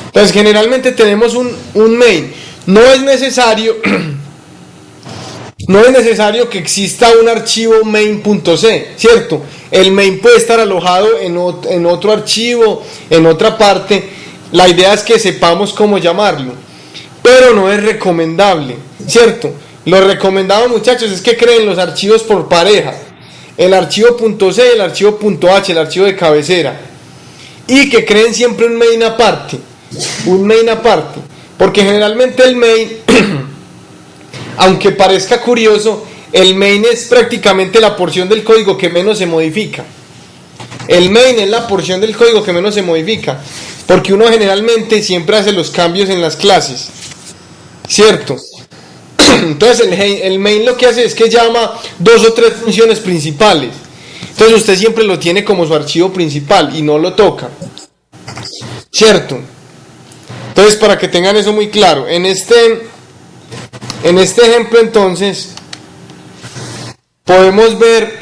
Entonces, generalmente tenemos un main. No es necesario que exista un archivo main.c, ¿cierto? El main puede estar alojado en otro archivo, en otra parte. La idea es que sepamos cómo llamarlo, pero no es recomendable, ¿cierto? Lo recomendado, muchachos, es que creen los archivos por pareja, el archivo .c y el archivo .h, el archivo de cabecera, y que creen siempre un main aparte, porque generalmente el main, aunque parezca curioso, el main es prácticamente la porción del código que menos se modifica. El main es la porción del código que menos se modifica, porque uno generalmente siempre hace los cambios en las clases, ¿cierto? Entonces el main lo que hace es que llama 2 o 3 funciones principales. Entonces usted siempre lo tiene como su archivo principal y no lo toca, ¿cierto? Entonces, para que tengan eso muy claro, en este ejemplo entonces podemos ver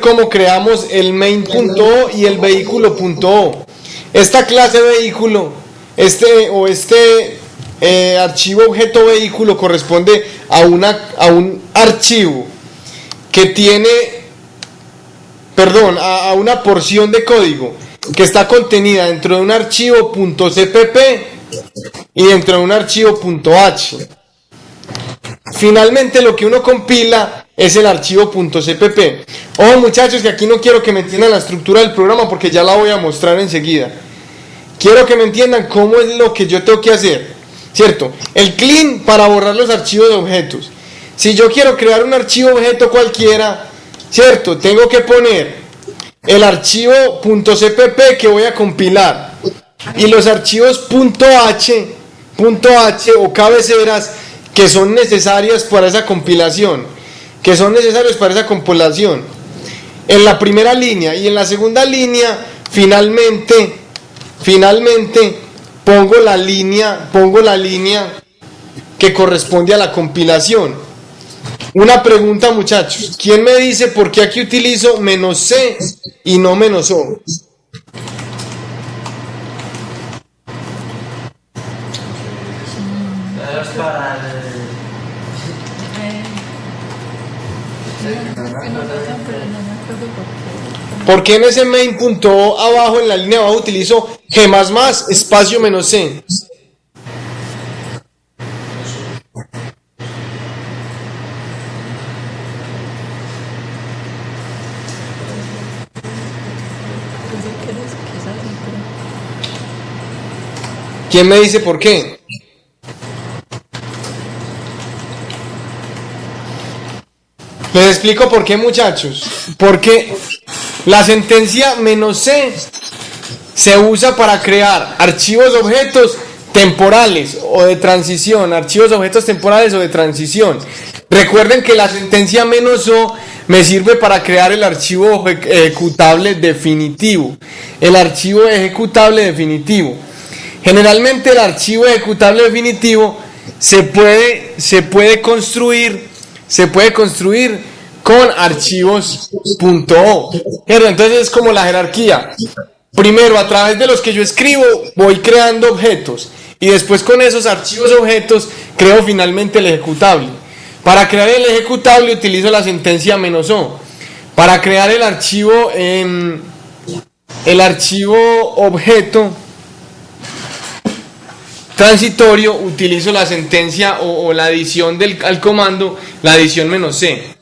cómo creamos el main.o y el vehículo.o. Esta clase vehículo, este archivo objeto vehículo corresponde a un archivo que tiene, a una porción de código que está contenida dentro de un archivo .cpp y dentro de un archivo .h. Finalmente lo que uno compila es el archivo .cpp. Ojo muchachos, que aquí no quiero que me entiendan la estructura del programa porque ya la voy a mostrar enseguida. Quiero que me entiendan cómo es lo que yo tengo que hacer, ¿cierto? El clean para borrar los archivos de objetos. Si yo quiero crear un archivo objeto cualquiera, ¿cierto? Tengo que poner el archivo .cpp que voy a compilar y los archivos .h o cabeceras que son necesarias para esa compilación, en la primera línea, y en la segunda línea finalmente pongo la línea que corresponde a la compilación. Una pregunta muchachos, ¿quién me dice por qué aquí utilizo "-c" y no "-o"? Eso es para ¿Por qué en ese main.o abajo, en la línea de abajo, utilizo G++ espacio "-c"? ¿Quién me dice por qué? Les explico por qué muchachos. Porque la sentencia "-c" se usa para crear archivos objetos temporales o de transición, Recuerden que la sentencia "-o" me sirve para crear el archivo ejecutable definitivo. Generalmente el archivo ejecutable definitivo se puede construir con archivos .o. Entonces es como la jerarquía. Primero, a través de los que yo escribo, voy creando objetos. Y después con esos archivos objetos, creo finalmente el ejecutable. Para crear el ejecutable utilizo la sentencia "-o". Para crear el archivo objeto transitorio utilizo la sentencia o la adición al comando, la adición "-c".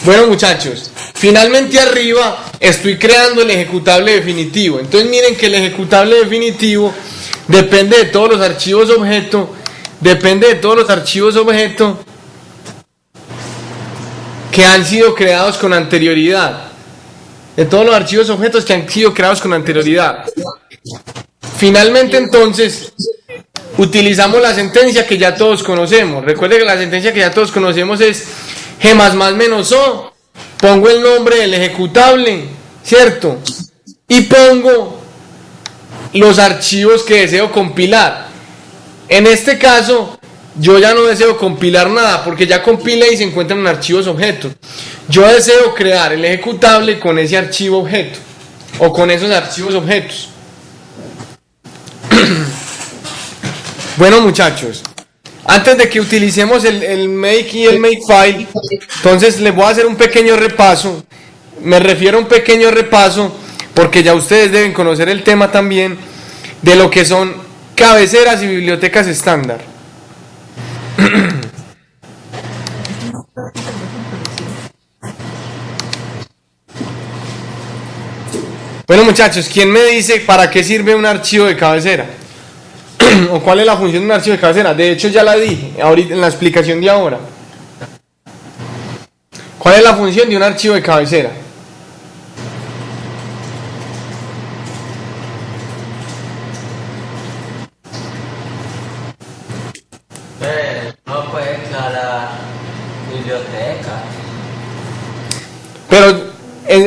Bueno muchachos, finalmente arriba estoy creando el ejecutable definitivo. Entonces miren que el ejecutable definitivo depende de todos los archivos objeto, que han sido creados con anterioridad. Finalmente entonces utilizamos la sentencia que ya todos conocemos. Recuerden que la sentencia que ya todos conocemos es G++-o, pongo el nombre del ejecutable, ¿cierto? Y pongo los archivos que deseo compilar. En este caso yo ya no deseo compilar nada porque ya compilé y se encuentran en archivos objetos. Yo deseo crear el ejecutable con ese archivo objeto o con esos archivos objetos. Bueno muchachos, antes de que utilicemos el make y el makefile, entonces les voy a hacer un pequeño repaso. Me refiero a un pequeño repaso porque ya ustedes deben conocer el tema también de lo que son cabeceras y bibliotecas estándar. Bueno muchachos, ¿quién me dice para qué sirve un archivo de cabecera? ¿O cuál es la función de un archivo de cabecera? De hecho ya la dije ahorita en la explicación de ahora. ¿Cuál es la función de un archivo de cabecera?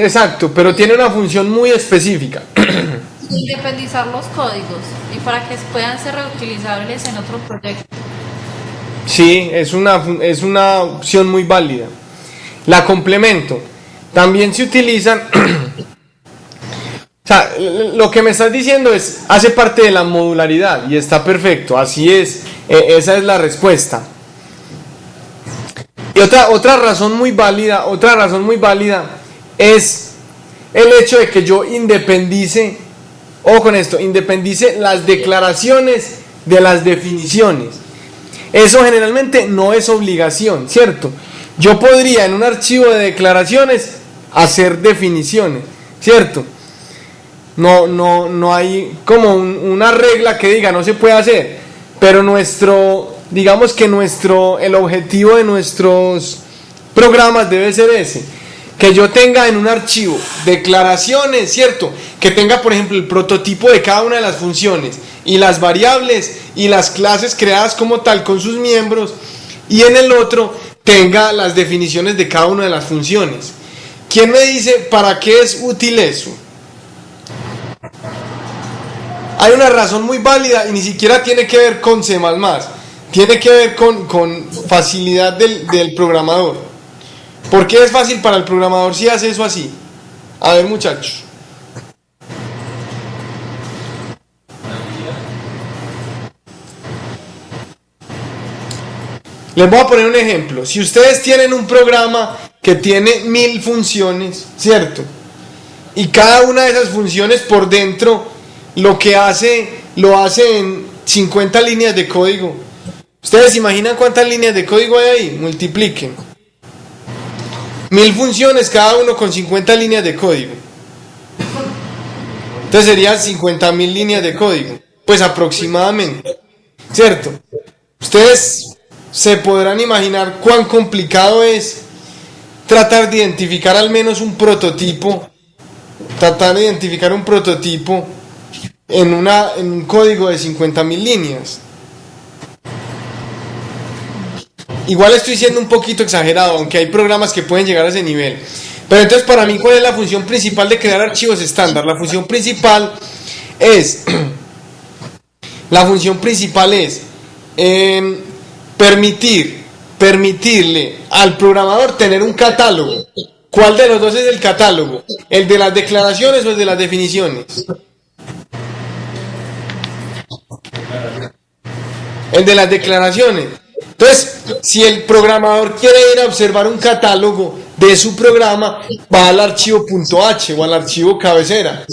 exacto, pero tiene una función muy específica. Independizar los códigos y para que puedan ser reutilizables en otro proyecto. Sí, es una opción muy válida. La complemento. También se utilizan. O sea, lo que me estás diciendo hace parte de la modularidad y está perfecto, así es, esa es la respuesta. Y otra razón muy válida es el hecho de que yo independice, ojo con esto, independice las declaraciones de las definiciones. Eso generalmente no es obligación, ¿cierto? Yo podría en un archivo de declaraciones hacer definiciones, ¿cierto? No hay como una regla que diga no se puede hacer, pero digamos que el objetivo de nuestros programas debe ser ese, que yo tenga en un archivo declaraciones, ¿cierto? Que tenga, por ejemplo, el prototipo de cada una de las funciones y las variables y las clases creadas como tal con sus miembros, y en el otro tenga las definiciones de cada una de las funciones. ¿Quién me dice para qué es útil eso? Hay una razón muy válida y ni siquiera tiene que ver con C++, tiene que ver con facilidad del programador. ¿Por qué es fácil para el programador si hace eso así? A ver, muchachos. Les voy a poner un ejemplo. Si ustedes tienen un programa que tiene 1000 funciones, ¿cierto? Y cada una de esas funciones por dentro lo hace en 50 líneas de código. ¿Ustedes imaginan cuántas líneas de código hay ahí? Multipliquen. 1000 funciones, cada uno con 50 líneas de código. Entonces serían 50.000 líneas de código. Pues aproximadamente. ¿Cierto? Ustedes se podrán imaginar cuán complicado es tratar de identificar al menos un prototipo. Tratar de identificar un prototipo en un código de 50.000 líneas. Igual estoy siendo un poquito exagerado, aunque hay programas que pueden llegar a ese nivel. Pero entonces, para mí, ¿cuál es la función principal de crear archivos estándar? La función principal es permitirle al programador tener un catálogo. ¿Cuál de los dos es el catálogo? ¿El de las declaraciones o el de las definiciones? El de las declaraciones. Entonces, si el programador quiere ir a observar un catálogo de su programa, va al archivo .h o al archivo cabecera,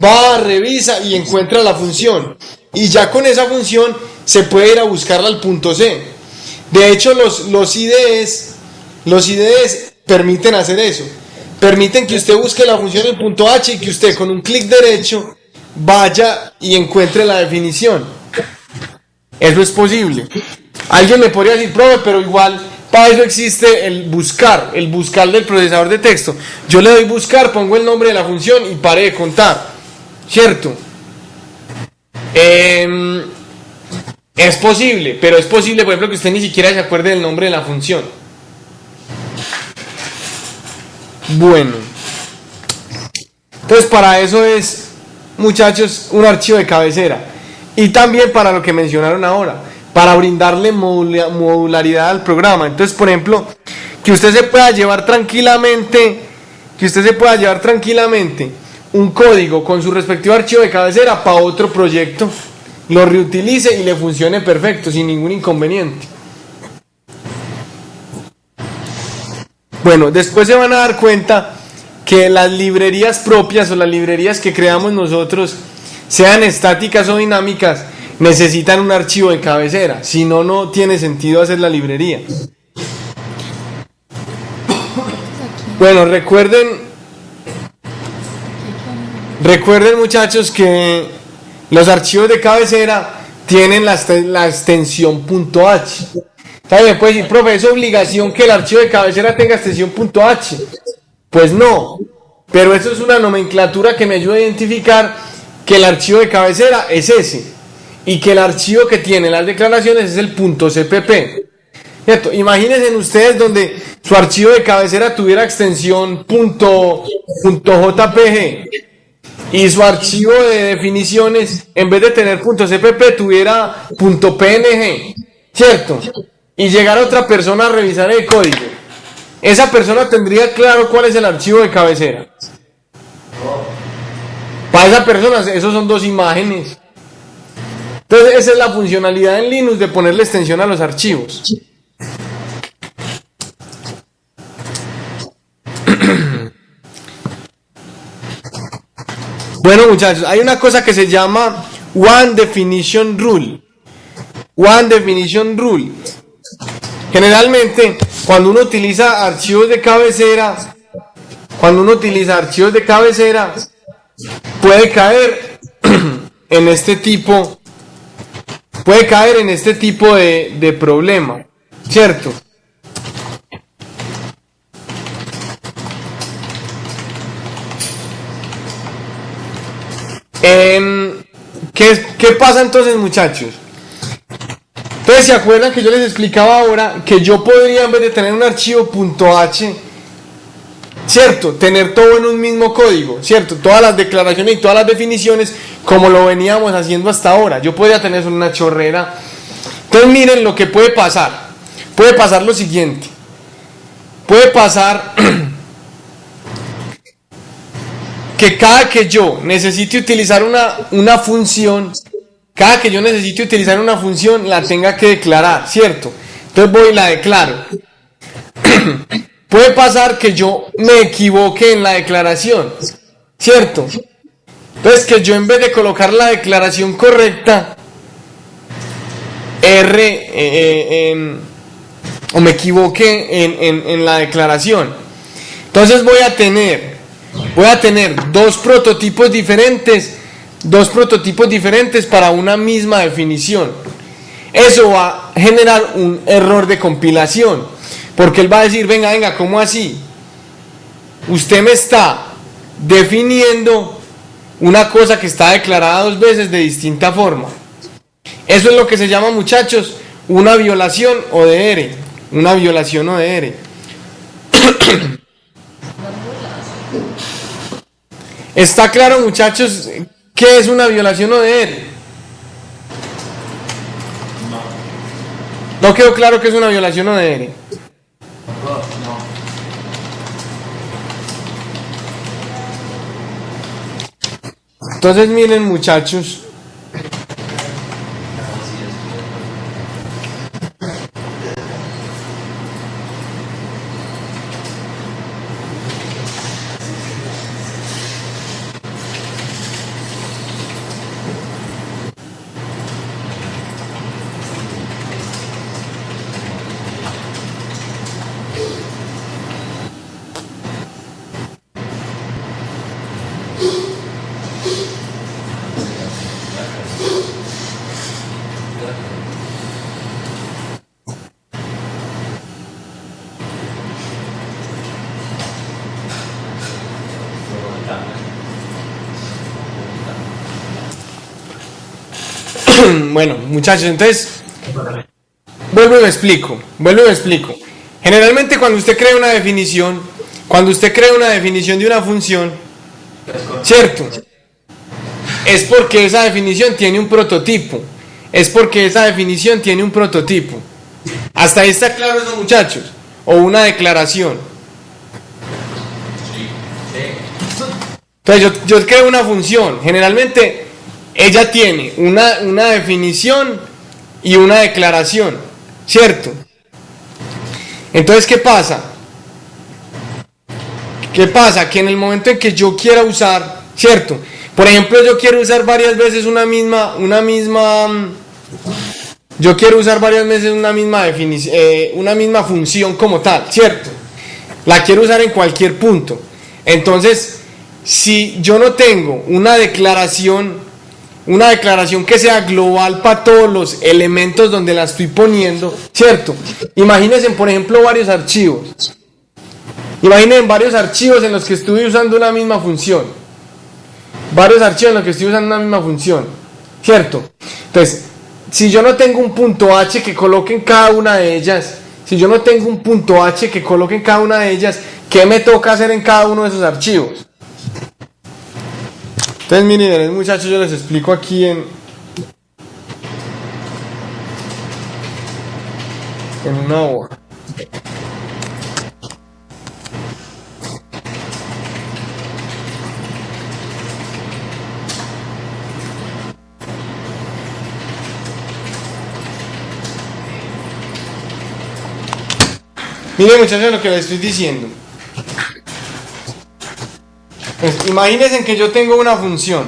va, revisa y encuentra la función, y ya con esa función se puede ir a buscarla al .c. De hecho, los IDEs permiten hacer eso, permiten que usted busque la función en .h y que usted con un clic derecho vaya y encuentre la definición. Eso es posible. Alguien me podría decir, profe, pero igual para eso existe el buscar del procesador de texto. Yo le doy buscar, pongo el nombre de la función y pare de contar, ¿cierto? Es posible, pero es posible, por ejemplo, que usted ni siquiera se acuerde del nombre de la función. Bueno, entonces para eso es, muchachos, un archivo de cabecera. Y también para lo que mencionaron ahora, para brindarle modularidad al programa. Entonces, por ejemplo, que usted se pueda llevar tranquilamente un código con su respectivo archivo de cabecera para otro proyecto, lo reutilice y le funcione perfecto, sin ningún inconveniente. Bueno, después se van a dar cuenta que las librerías propias o las librerías que creamos nosotros, sean estáticas o dinámicas, necesitan un archivo de cabecera, si no, no tiene sentido hacer la librería. Bueno, recuerden muchachos que los archivos de cabecera tienen la extensión .h. ¿Sabe? Me puede decir, profe, ¿es obligación que el archivo de cabecera tenga extensión .h? Pues no, pero eso es una nomenclatura que me ayuda a identificar que el archivo de cabecera es ese y que el archivo que tiene las declaraciones es el .cpp. ¿cierto? Imagínense ustedes donde su archivo de cabecera tuviera extensión .jpg y su archivo de definiciones, en vez de tener .cpp, tuviera .png, ¿cierto? Y llegara otra persona a revisar el código. Esa persona tendría claro cuál es el archivo de cabecera. Para esa persona, esos son dos imágenes. Entonces, esa es la funcionalidad en Linux de ponerle extensión a los archivos. Bueno, muchachos, hay una cosa que se llama One Definition Rule. One Definition Rule. Generalmente, cuando uno utiliza archivos de cabecera, puede caer en este tipo, de problema, ¿cierto? ¿Qué pasa entonces, muchachos? Entonces, ¿se acuerdan que yo les explicaba ahora que yo podría, en vez de tener un archivo .h, ¿cierto?, tener todo en un mismo código, ¿cierto? Todas las declaraciones y todas las definiciones como lo veníamos haciendo hasta ahora. Yo podría tener una chorrera. Entonces, miren lo que puede pasar. Puede pasar lo siguiente. Puede pasar que cada que yo necesite utilizar una función, la tenga que declarar, ¿cierto? Entonces voy y la declaro. Puede pasar que yo me equivoque en la declaración, ¿cierto? Entonces que yo, en vez de colocar la declaración correcta, o me equivoque en la declaración. Entonces voy a tener dos prototipos diferentes para una misma definición. Eso va a generar un error de compilación, porque él va a decir, venga, ¿cómo así? Usted me está definiendo una cosa que está declarada dos veces de distinta forma. Eso es lo que se llama, muchachos, una violación ODR. Una violación ODR. ¿Está claro, muchachos, qué es una violación ODR? ¿No quedó claro qué es una violación ODR? Entonces, miren, muchachos, bueno, muchachos, entonces vuelvo y me explico. Generalmente cuando usted crea una definición de una función, ¿cierto?, es porque esa definición tiene un prototipo. Hasta ahí está claro eso, muchachos. O una declaración. Entonces yo creo una función. Generalmente ella tiene una definición y una declaración, ¿cierto? Entonces, ¿qué pasa? Que en el momento en que yo quiera usar, ¿cierto? Por ejemplo, yo quiero usar varias veces una misma definición, una misma función como tal, ¿cierto? La quiero usar en cualquier punto. Entonces, si yo no tengo una declaración que sea global para todos los elementos donde la estoy poniendo, ¿cierto? Imagínense, por ejemplo, varios archivos en los que estuve usando una misma función. ¿Cierto? Entonces, si yo no tengo un punto H que coloque en cada una de ellas, si yo no tengo un punto H que coloque en cada una de ellas, ¿qué me toca hacer en cada uno de esos archivos? Entonces miren muchachos, yo les explico aquí en una hoja. Miren muchachos lo que les estoy diciendo. Pues, imagínense que yo tengo una función.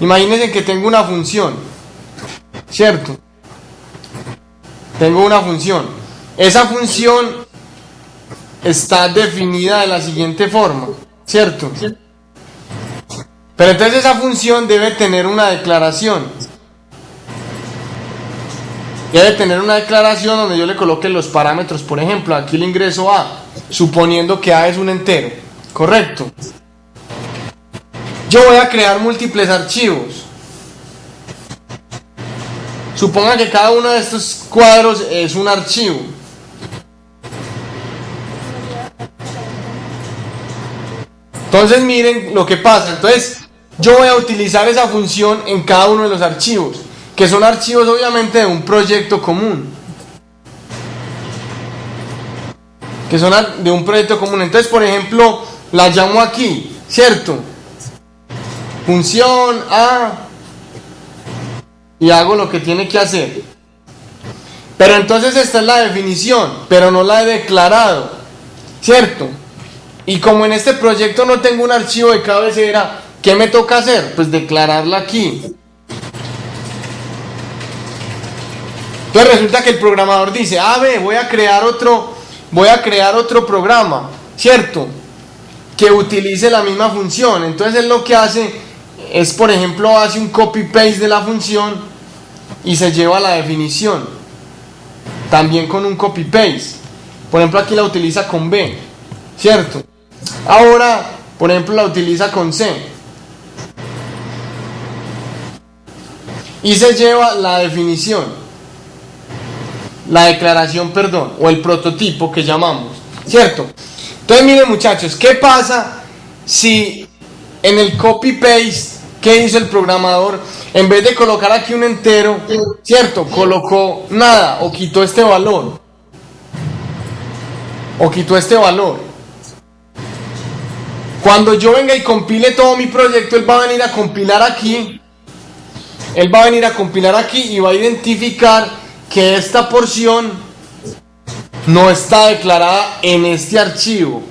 Imagínense que tengo una función. ¿Cierto? Tengo una función. Esa función está definida de la siguiente forma. ¿Cierto? Pero entonces esa función debe tener una declaración. Debe tener una declaración donde yo le coloque los parámetros. Por ejemplo, aquí le ingreso A, suponiendo que A es un entero. ¿Correcto? Yo voy a crear múltiples archivos. Suponga que cada uno de estos cuadros es un archivo. Entonces miren lo que pasa. Entonces yo voy a utilizar esa función en cada uno de los archivos, que son archivos obviamente de un proyecto común. Que son de un proyecto común. Entonces, por ejemplo, la llamo aquí, ¿cierto? Función A, y hago lo que tiene que hacer. Pero entonces esta es la definición, pero no la he declarado, ¿cierto? Y como en este proyecto no tengo un archivo de cabecera, ¿qué me toca hacer? Pues declararla aquí. Entonces resulta que el programador dice, voy a crear otro programa, ¿cierto? Que utilice la misma función. Entonces él lo que hace es, por ejemplo, hace un copy-paste de la función y se lleva la definición. También con un copy-paste. Por ejemplo, aquí la utiliza con B, ¿cierto? Ahora, por ejemplo, la utiliza con C. Y se lleva la definición. La declaración, perdón, o el prototipo que llamamos, ¿cierto? Entonces miren muchachos, ¿qué pasa si en el copy-paste que hizo el programador, en vez de colocar aquí un entero, ¿cierto? Colocó nada, o quitó este valor. Cuando yo venga y compile todo mi proyecto, él va a venir a compilar aquí. Y va a identificar que esta porción no está declarada en este archivo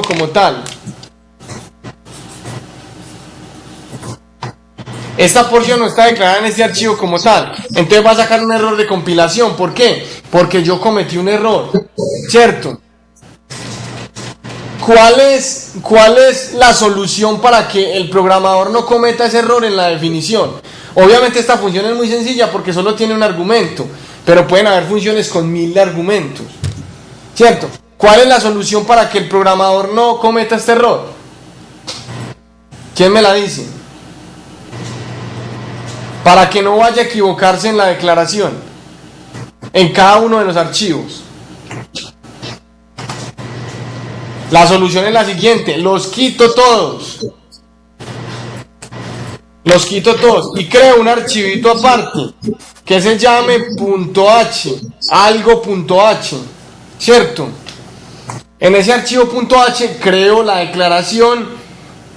como tal. Esta porción no está declarada en este archivo como tal. Entonces va a sacar un error de compilación. ¿Por qué? Porque yo cometí un error, ¿cierto? ¿Cuál es la solución para que el programador no cometa ese error en la definición? Obviamente esta función es muy sencilla porque solo tiene un argumento, pero pueden haber funciones con 1000 argumentos, ¿cierto? ¿Cuál es la solución para que el programador no cometa este error? ¿Quién me la dice? Para que no vaya a equivocarse en la declaración, en cada uno de los archivos. La solución es la siguiente: los quito todos y creo un archivito aparte que se llame .h, algo.h, ¿cierto? En ese archivo .h creo la declaración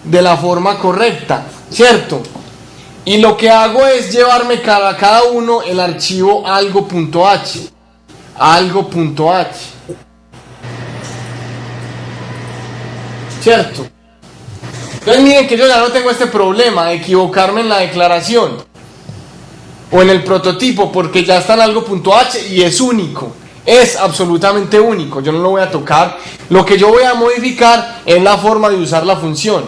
de la forma correcta, ¿cierto? Y lo que hago es llevarme cada uno el archivo algo.h. ¿Cierto? Entonces miren que yo ya no tengo este problema de equivocarme en la declaración o en el prototipo, porque ya está en algo.h y es único, es absolutamente único. Yo no lo voy a tocar. Lo que yo voy a modificar es la forma de usar la función.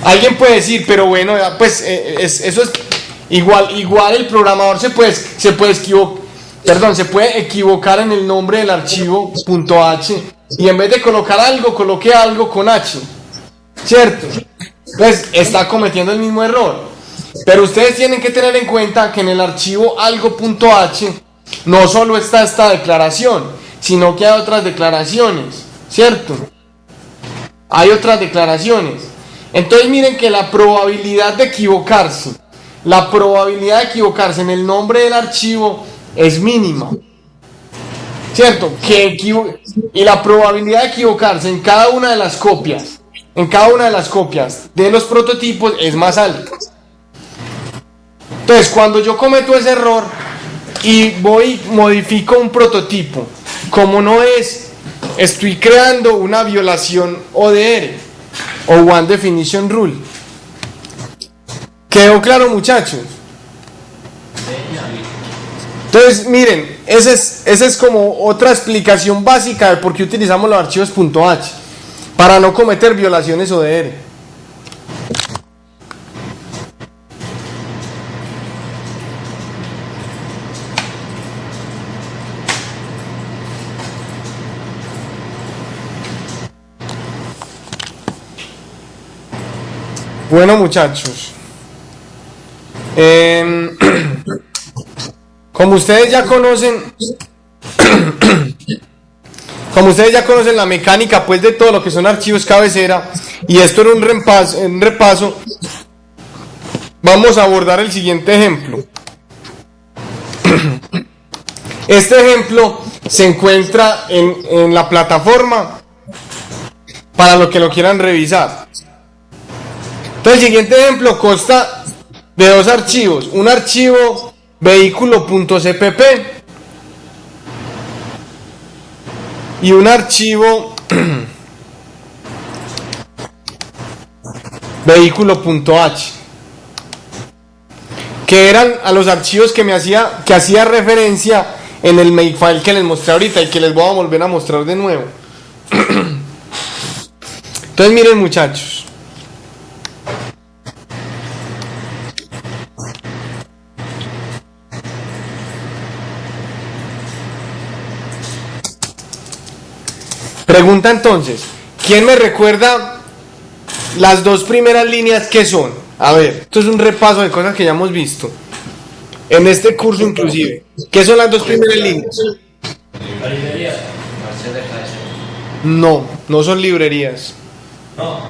Alguien puede decir, pero bueno, pues eso es igual el programador se puede equivocar en el nombre del archivo .h y en vez de colocar algo, coloque algo con h, ¿cierto? Entonces está cometiendo el mismo error. Pero ustedes tienen que tener en cuenta que en el archivo algo.h no solo está esta declaración, sino que hay otras declaraciones, ¿cierto? Hay otras declaraciones. Entonces miren que la probabilidad de equivocarse en el nombre del archivo es mínima, ¿cierto? Y la probabilidad de equivocarse en cada una de las copias, de los prototipos es más alta. Entonces, cuando yo cometo ese error y voy y modifico un prototipo, como no es, estoy creando una violación ODR o One Definition Rule. ¿Quedó claro, muchachos? Entonces, miren, esa es como otra explicación básica de por qué utilizamos los archivos .h, para no cometer violaciones ODR. Bueno, muchachos, como ustedes ya conocen la mecánica pues de todo lo que son archivos cabecera, y esto era un repaso, vamos a abordar el siguiente ejemplo. Este ejemplo se encuentra en la plataforma para los que lo quieran revisar. Entonces, el siguiente ejemplo consta de dos archivos: un archivo vehículo.cpp y un archivo vehículo.h, que eran a los archivos que hacía referencia en el makefile que les mostré ahorita y que les voy a volver a mostrar de nuevo. Entonces, miren, muchachos, pregunta entonces, ¿quién me recuerda las dos primeras líneas que son? A ver, esto es un repaso de cosas que ya hemos visto en este curso inclusive. ¿Qué son las dos primeras líneas? Librerías. No son librerías. No.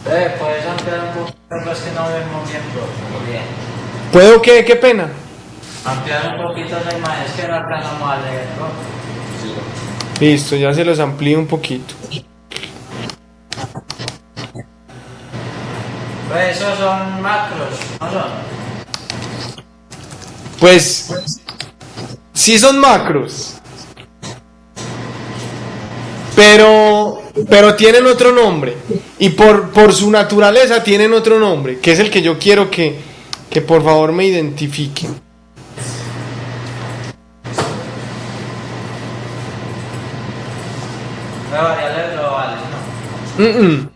Puedes ampliar un poquito, es que no vemos bien, bien. ¿Puedo qué? ¿Qué pena? Ampliar un poquito la imagen, es que no alcanzamos a leer, ¿no? Listo, ya se los amplío un poquito. Pues esos son macros, ¿no son? Pues sí son macros, pero tienen otro nombre, y por su naturaleza tienen otro nombre, que es el que yo quiero que por favor me identifiquen. Variables globales, ¿no?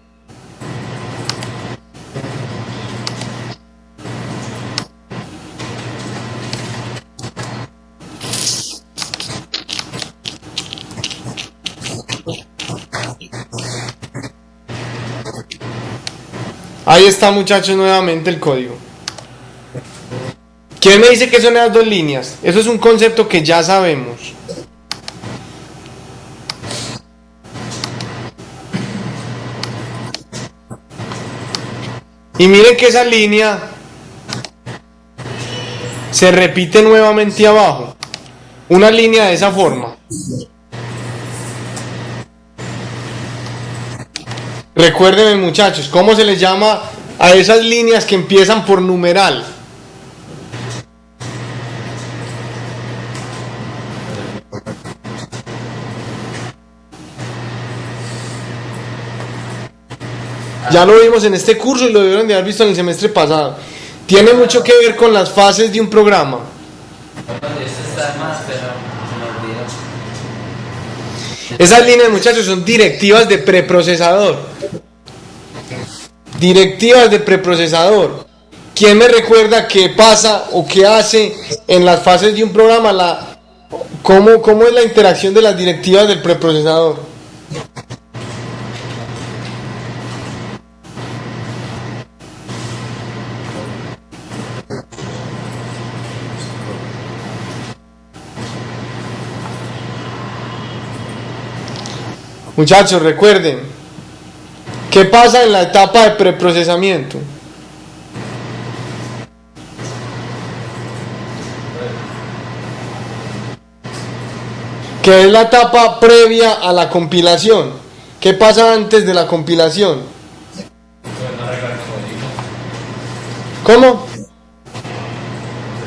Ahí está, muchachos, nuevamente el código. ¿Quién me dice que son esas dos líneas? Eso es un concepto que ya sabemos. Y miren que esa línea se repite nuevamente abajo. Una línea de esa forma. Recuérdenme, muchachos, ¿cómo se les llama a esas líneas que empiezan por numeral? Ya lo vimos en este curso y lo debieron de haber visto en el semestre pasado. Tiene mucho que ver con las fases de un programa. Esas líneas, muchachos, son directivas de preprocesador. Directivas de preprocesador. ¿Quién me recuerda qué pasa o qué hace en las fases de un programa? ¿Cómo es la interacción de las directivas del preprocesador? Muchachos, recuerden, ¿qué pasa en la etapa de preprocesamiento? ¿Qué es la etapa previa a la compilación? ¿Qué pasa antes de la compilación? Pues no arreglar el código. ¿Cómo? Se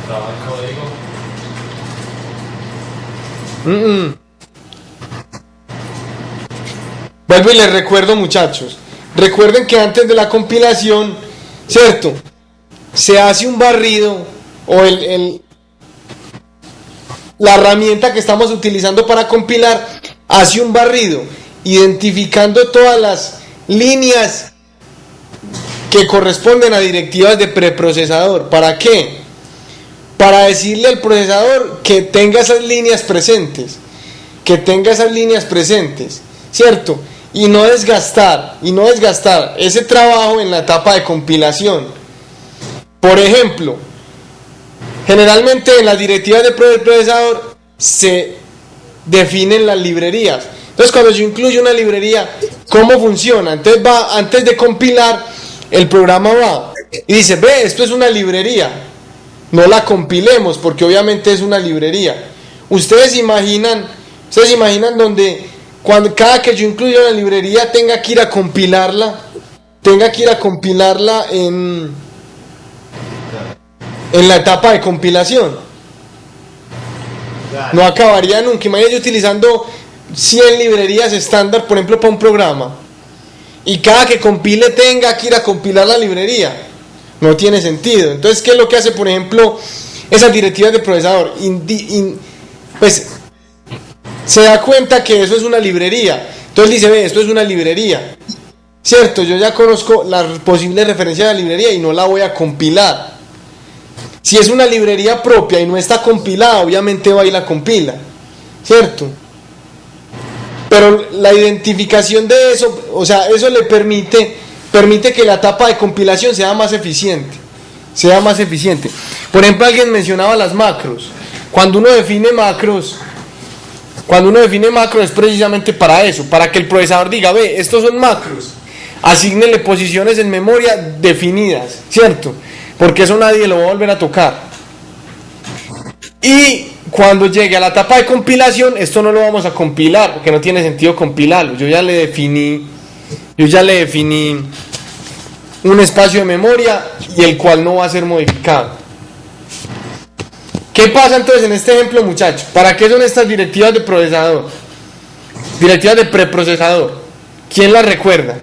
trabaja el código. Vuelvo y les recuerdo, muchachos. Recuerden que antes de la compilación, ¿cierto? Se hace un barrido o la herramienta que estamos utilizando para compilar hace un barrido, identificando todas las líneas que corresponden a directivas de preprocesador. ¿Para qué? Para decirle al procesador que tenga esas líneas presentes, ¿cierto? Y no desgastar ese trabajo en la etapa de compilación. Por ejemplo, generalmente en las directivas de procesador se definen las librerías. Entonces, cuando yo incluyo una librería, ¿cómo funciona? Entonces antes de compilar, el programa va y dice, ve, esto es una librería, no la compilemos porque obviamente es una librería. Ustedes imaginan donde cada que yo incluyo una librería tenga que ir a compilarla en la etapa de compilación. No acabaría nunca. Imagínate yo utilizando 100 librerías estándar, por ejemplo, para un programa, y cada que compile tenga que ir a compilar la librería. No tiene sentido. Entonces, ¿qué es lo que hace, por ejemplo, esas directivas de procesador? Pues se da cuenta que eso es una librería. Entonces dice, ve, esto es una librería, ¿cierto? Yo ya conozco la posible referencia de la librería y no la voy a compilar. Si es una librería propia y no está compilada, obviamente va y la compila, ¿cierto? Pero la identificación de eso, o sea, eso le permite que la etapa de compilación sea más eficiente. Por ejemplo, alguien mencionaba las macros. Cuando uno define macros es precisamente para eso, para que el procesador diga, ve, estos son macros, asígnele posiciones en memoria definidas, ¿cierto? Porque eso nadie lo va a volver a tocar. Y cuando llegue a la etapa de compilación, esto no lo vamos a compilar, porque no tiene sentido compilarlo. Yo ya le definí un espacio de memoria y el cual no va a ser modificado. ¿Qué pasa entonces en este ejemplo, muchachos? ¿Para qué son estas directivas de procesador? Directivas de preprocesador. ¿Quién las recuerda?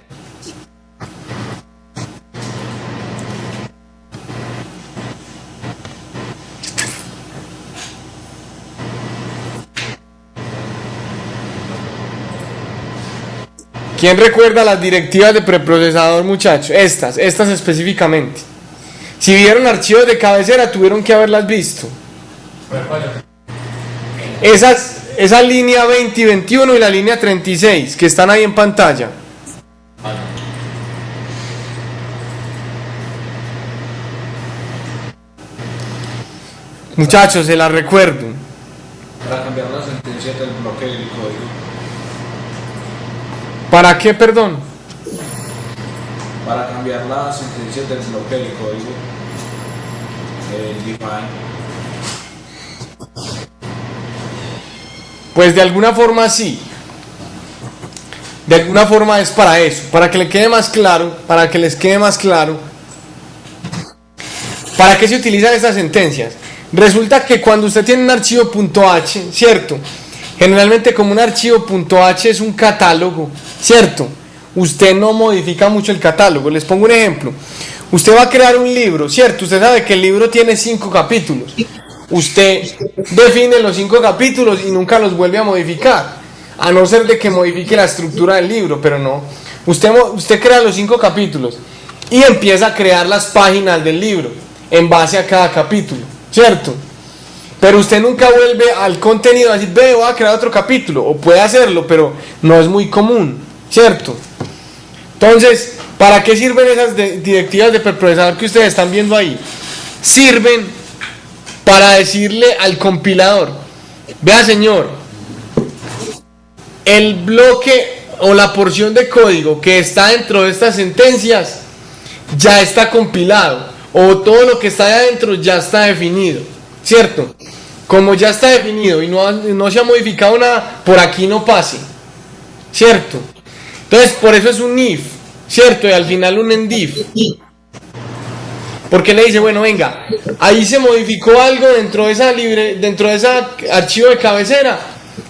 ¿Quién recuerda las directivas de preprocesador, muchachos? Estas específicamente. Si vieron archivos de cabecera, tuvieron que haberlas visto. Esa línea 20 y 21 y la línea 36 que están ahí en pantalla. Muchachos, se las recuerdo. Para cambiar la sentencia del bloque del código. ¿Para qué, perdón? Para cambiar la sentencia del bloque del código. Define. Pues de alguna forma sí. De alguna forma es para eso, para que les quede más claro, ¿para qué se utilizan estas sentencias? Resulta que cuando usted tiene un archivo .h, ¿cierto? Generalmente como un archivo .h es un catálogo, ¿cierto? Usted no modifica mucho el catálogo. Les pongo un ejemplo. Usted va a crear un libro, ¿cierto? Usted sabe que el libro tiene 5 capítulos. Usted define los 5 capítulos y nunca los vuelve a modificar, a no ser de que modifique la estructura del libro, pero no. Usted crea los 5 capítulos y empieza a crear las páginas del libro en base a cada capítulo, ¿cierto? Pero usted nunca vuelve al contenido a decir, ve, voy a crear otro capítulo, o puede hacerlo, pero no es muy común, ¿cierto? Entonces, ¿para qué sirven esas directivas de preprocesador que ustedes están viendo ahí? Sirven para decirle al compilador, vea señor, el bloque, o la porción de código que está dentro de estas sentencias ya está compilado, o todo lo que está ahí adentro ya está definido, ¿cierto? Como ya está definido y no se ha modificado nada, por aquí no pase, ¿cierto? Entonces, por eso es un if, ¿cierto? Y al final un endif. Porque le dice, bueno, venga, ahí se modificó algo dentro de ese archivo de cabecera.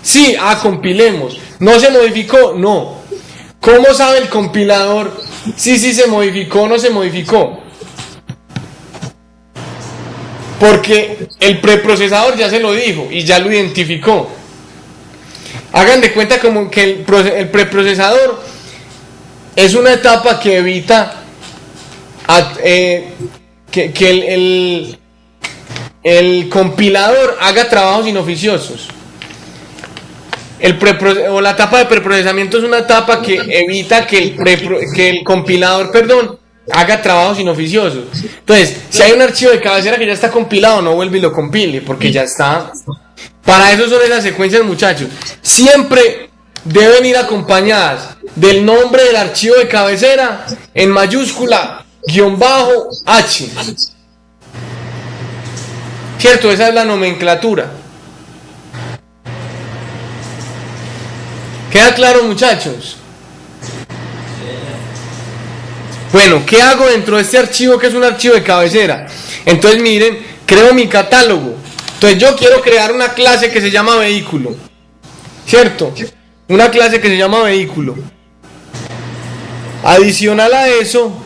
Sí, compilemos. ¿No se modificó? No. ¿Cómo sabe el compilador si se modificó o no se modificó? Porque el preprocesador ya se lo dijo y ya lo identificó. Hagan de cuenta como que el preprocesador es una etapa que evita que el compilador haga trabajos inoficiosos. La etapa de preprocesamiento es una etapa que evita que el compilador, haga trabajos inoficiosos. Entonces, si hay un archivo de cabecera que ya está compilado, no vuelve y lo compile, porque ya está. Para eso son esas secuencias, muchachos. Siempre deben ir acompañadas del nombre del archivo de cabecera en mayúscula _H. ¿Cierto? Esa es la nomenclatura. ¿Queda claro, muchachos? Bueno, ¿qué hago dentro de este archivo que es un archivo de cabecera? Entonces miren, creo mi catálogo. Entonces yo quiero crear una clase que se llama vehículo, ¿cierto? Una clase que se llama vehículo. Adicional a eso,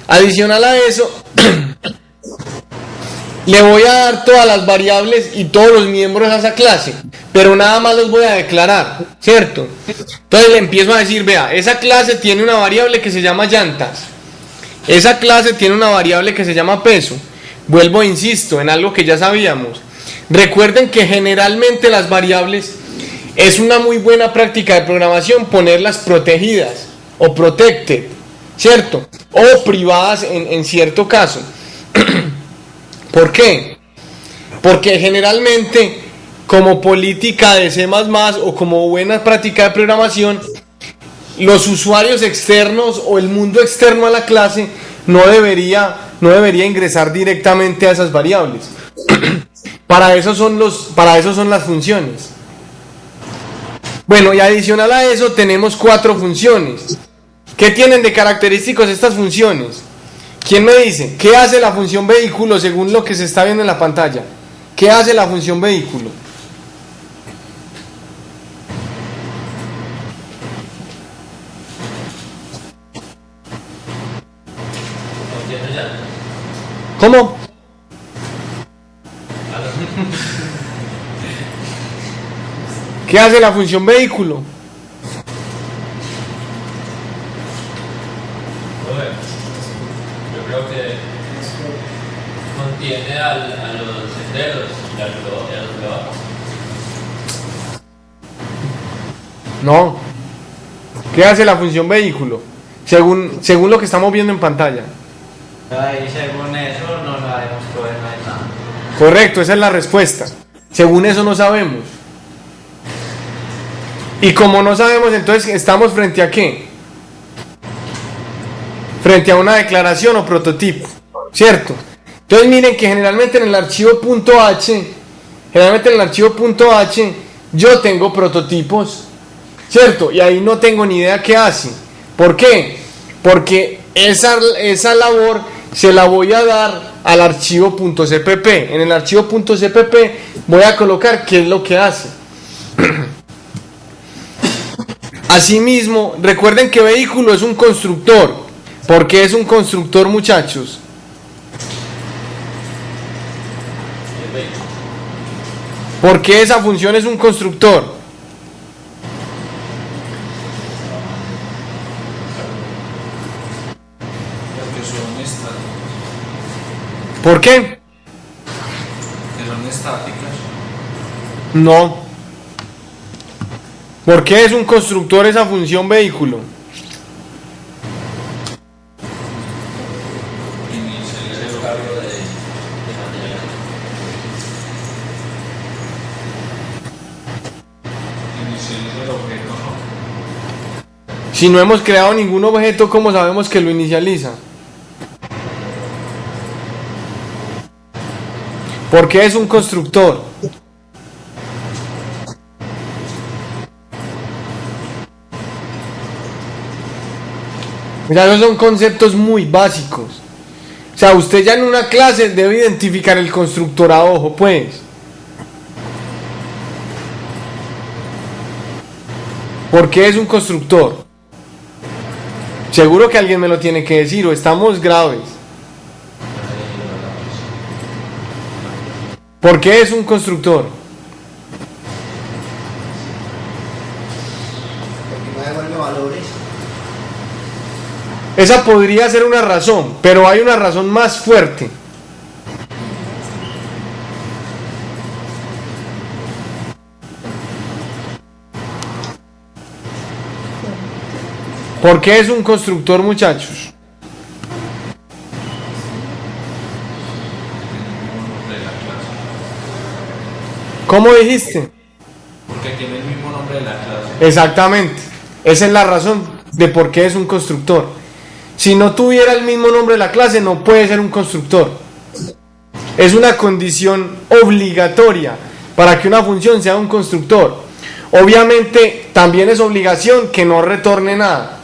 adicional a eso, le voy a dar todas las variables y todos los miembros a esa clase, pero nada más los voy a declarar, ¿cierto? Entonces le empiezo a decir, vea, esa clase tiene una variable que se llama llantas, esa clase tiene una variable que se llama peso. Vuelvo e insisto en algo que ya sabíamos. Recuerden que generalmente las variables es una muy buena práctica de programación ponerlas protegidas o protected, ¿cierto? O privadas en cierto caso. ¿Por qué? Porque generalmente, como política de C++ o como buena práctica de programación, los usuarios externos o el mundo externo a la clase no debería ingresar directamente a esas variables. Para eso son las funciones. Bueno, y adicional a eso tenemos 4 funciones. ¿Qué tienen de característicos estas funciones? ¿Quién me dice? ¿Qué hace la función vehículo según lo que se está viendo en la pantalla? ¿Qué hace la función vehículo? ¿Cómo? ¿Qué hace la función vehículo? Yo creo que contiene a los senderos y a los trabajos. No. ¿Qué hace la función vehículo? Según lo que estamos viendo en pantalla. Ahí según eso no sabemos que no hay nada. Correcto, esa es la respuesta. Según eso no sabemos. Y como no sabemos, entonces estamos frente a ¿qué? Frente a una declaración o prototipo, ¿cierto? Entonces miren que generalmente en el archivo .h, yo tengo prototipos, ¿cierto? Y ahí no tengo ni idea qué hace. ¿Por qué? Porque esa labor se la voy a dar al archivo .cpp. En el archivo .cpp voy a colocar qué es lo que hace. Asimismo, recuerden que vehículo es un constructor. ¿Por qué es un constructor, muchachos? ¿Por qué esa función es un constructor? Porque son estáticas. ¿Por qué? Que son estáticas. No. ¿Por qué es un constructor esa función vehículo? Si no hemos creado ningún objeto, ¿cómo sabemos que lo inicializa? ¿Por qué es un constructor? Mira, esos son conceptos muy básicos. O sea, usted ya en una clase debe identificar el constructor a ojo, pues. ¿Por qué es un constructor? Seguro que alguien me lo tiene que decir, o estamos graves. ¿Por qué es un constructor? Porque no devuelve valores. Esa podría ser una razón, pero hay una razón más fuerte. ¿Por qué es un constructor, muchachos? ¿Cómo dijiste? Porque tiene el mismo nombre de la clase. Exactamente. Esa es la razón de por qué es un constructor. Si no tuviera el mismo nombre de la clase, no puede ser un constructor. Es una condición obligatoria para que una función sea un constructor. Obviamente, también es obligación que no retorne nada.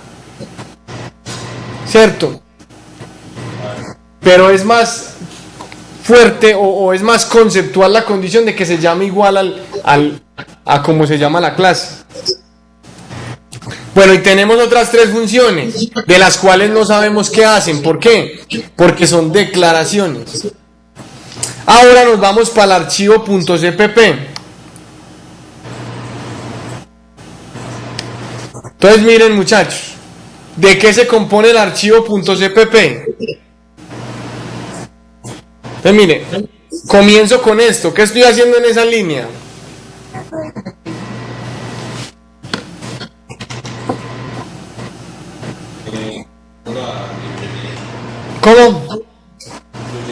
¿Cierto? Pero es más fuerte o es más conceptual la condición de que se llame igual a como se llama la clase. Bueno, y tenemos otras tres funciones, de las cuales no sabemos qué hacen. ¿Por qué? Porque son declaraciones. Ahora nos vamos para el archivo .cpp. Entonces miren, muchachos, ¿de qué se compone el archivo .cpp? Entonces miren, comienzo con esto. ¿Qué estoy haciendo en esa línea? ¿Cómo?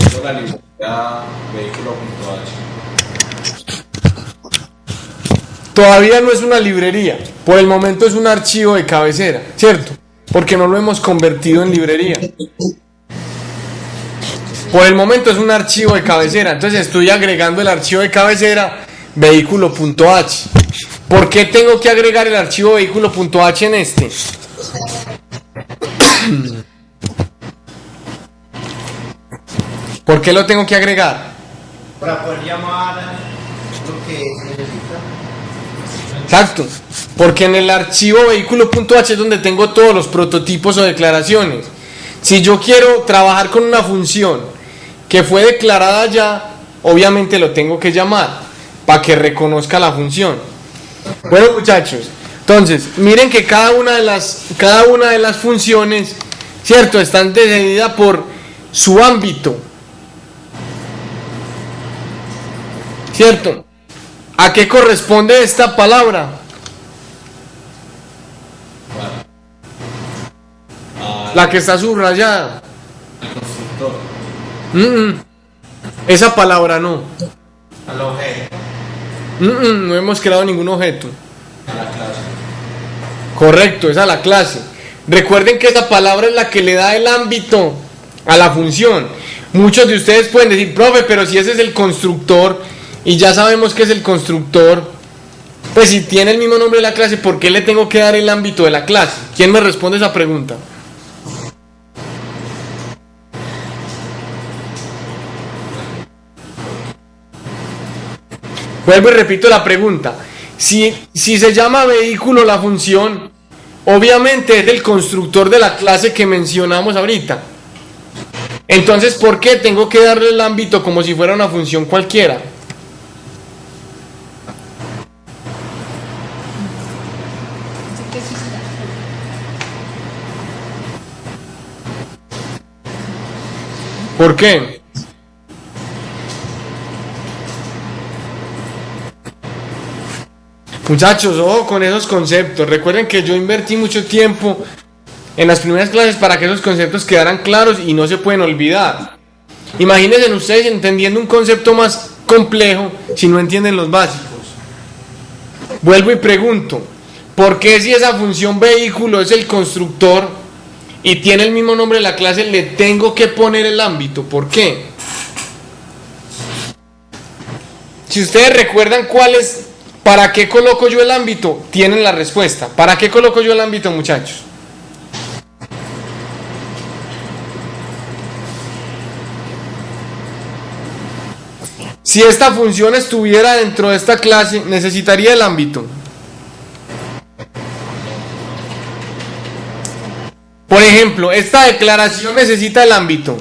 Incluyendo la librería vehículo.h. Todavía no es una librería, por el momento es un archivo de cabecera, ¿cierto? Porque no lo hemos convertido en librería. Por el momento es un archivo de cabecera, entonces estoy agregando el archivo de cabecera vehículo.h. ¿Por qué tengo que agregar el archivo vehículo.h en este? ¿Por qué lo tengo que agregar? Para poder llamar lo que necesita. Exacto, porque en el archivo vehículo.h es donde tengo todos los prototipos o declaraciones. Si yo quiero trabajar con una función que fue declarada ya, obviamente lo tengo que llamar para que reconozca la función. Bueno, muchachos, entonces miren que cada una de las funciones, cierto, están decididas por su ámbito, cierto. ¿A qué corresponde esta palabra? La que está subrayada. El constructor. Esa palabra no. Al objeto. No hemos creado ningún objeto. A la clase. Correcto, es a la clase. Recuerden que esa palabra es la que le da el ámbito a la función. Muchos de ustedes pueden decir, profe, pero si ese es el constructor y ya sabemos que es el constructor, pues si tiene el mismo nombre de la clase, ¿por qué le tengo que dar el ámbito de la clase? ¿Quién me responde esa pregunta? Vuelvo y repito la pregunta. Si se llama vehículo la función, obviamente es del constructor de la clase que mencionamos ahorita. Entonces, ¿por qué tengo que darle el ámbito como si fuera una función cualquiera? ¿Por qué? Muchachos, ojo con esos conceptos. Recuerden que yo invertí mucho tiempo en las primeras clases para que esos conceptos quedaran claros y no se pueden olvidar. Imagínense ustedes entendiendo un concepto más complejo si no entienden los básicos. Vuelvo y pregunto, ¿Por qué si esa función vehículo es el constructor y tiene el mismo nombre de la clase, le tengo que poner el ámbito? ¿Por qué? Si ustedes recuerdan ¿para qué coloco yo el ámbito? Tienen la respuesta. ¿Para qué coloco yo el ámbito, muchachos? Si esta función estuviera dentro de esta clase, necesitaría el ámbito. Por ejemplo, esta declaración necesita el ámbito.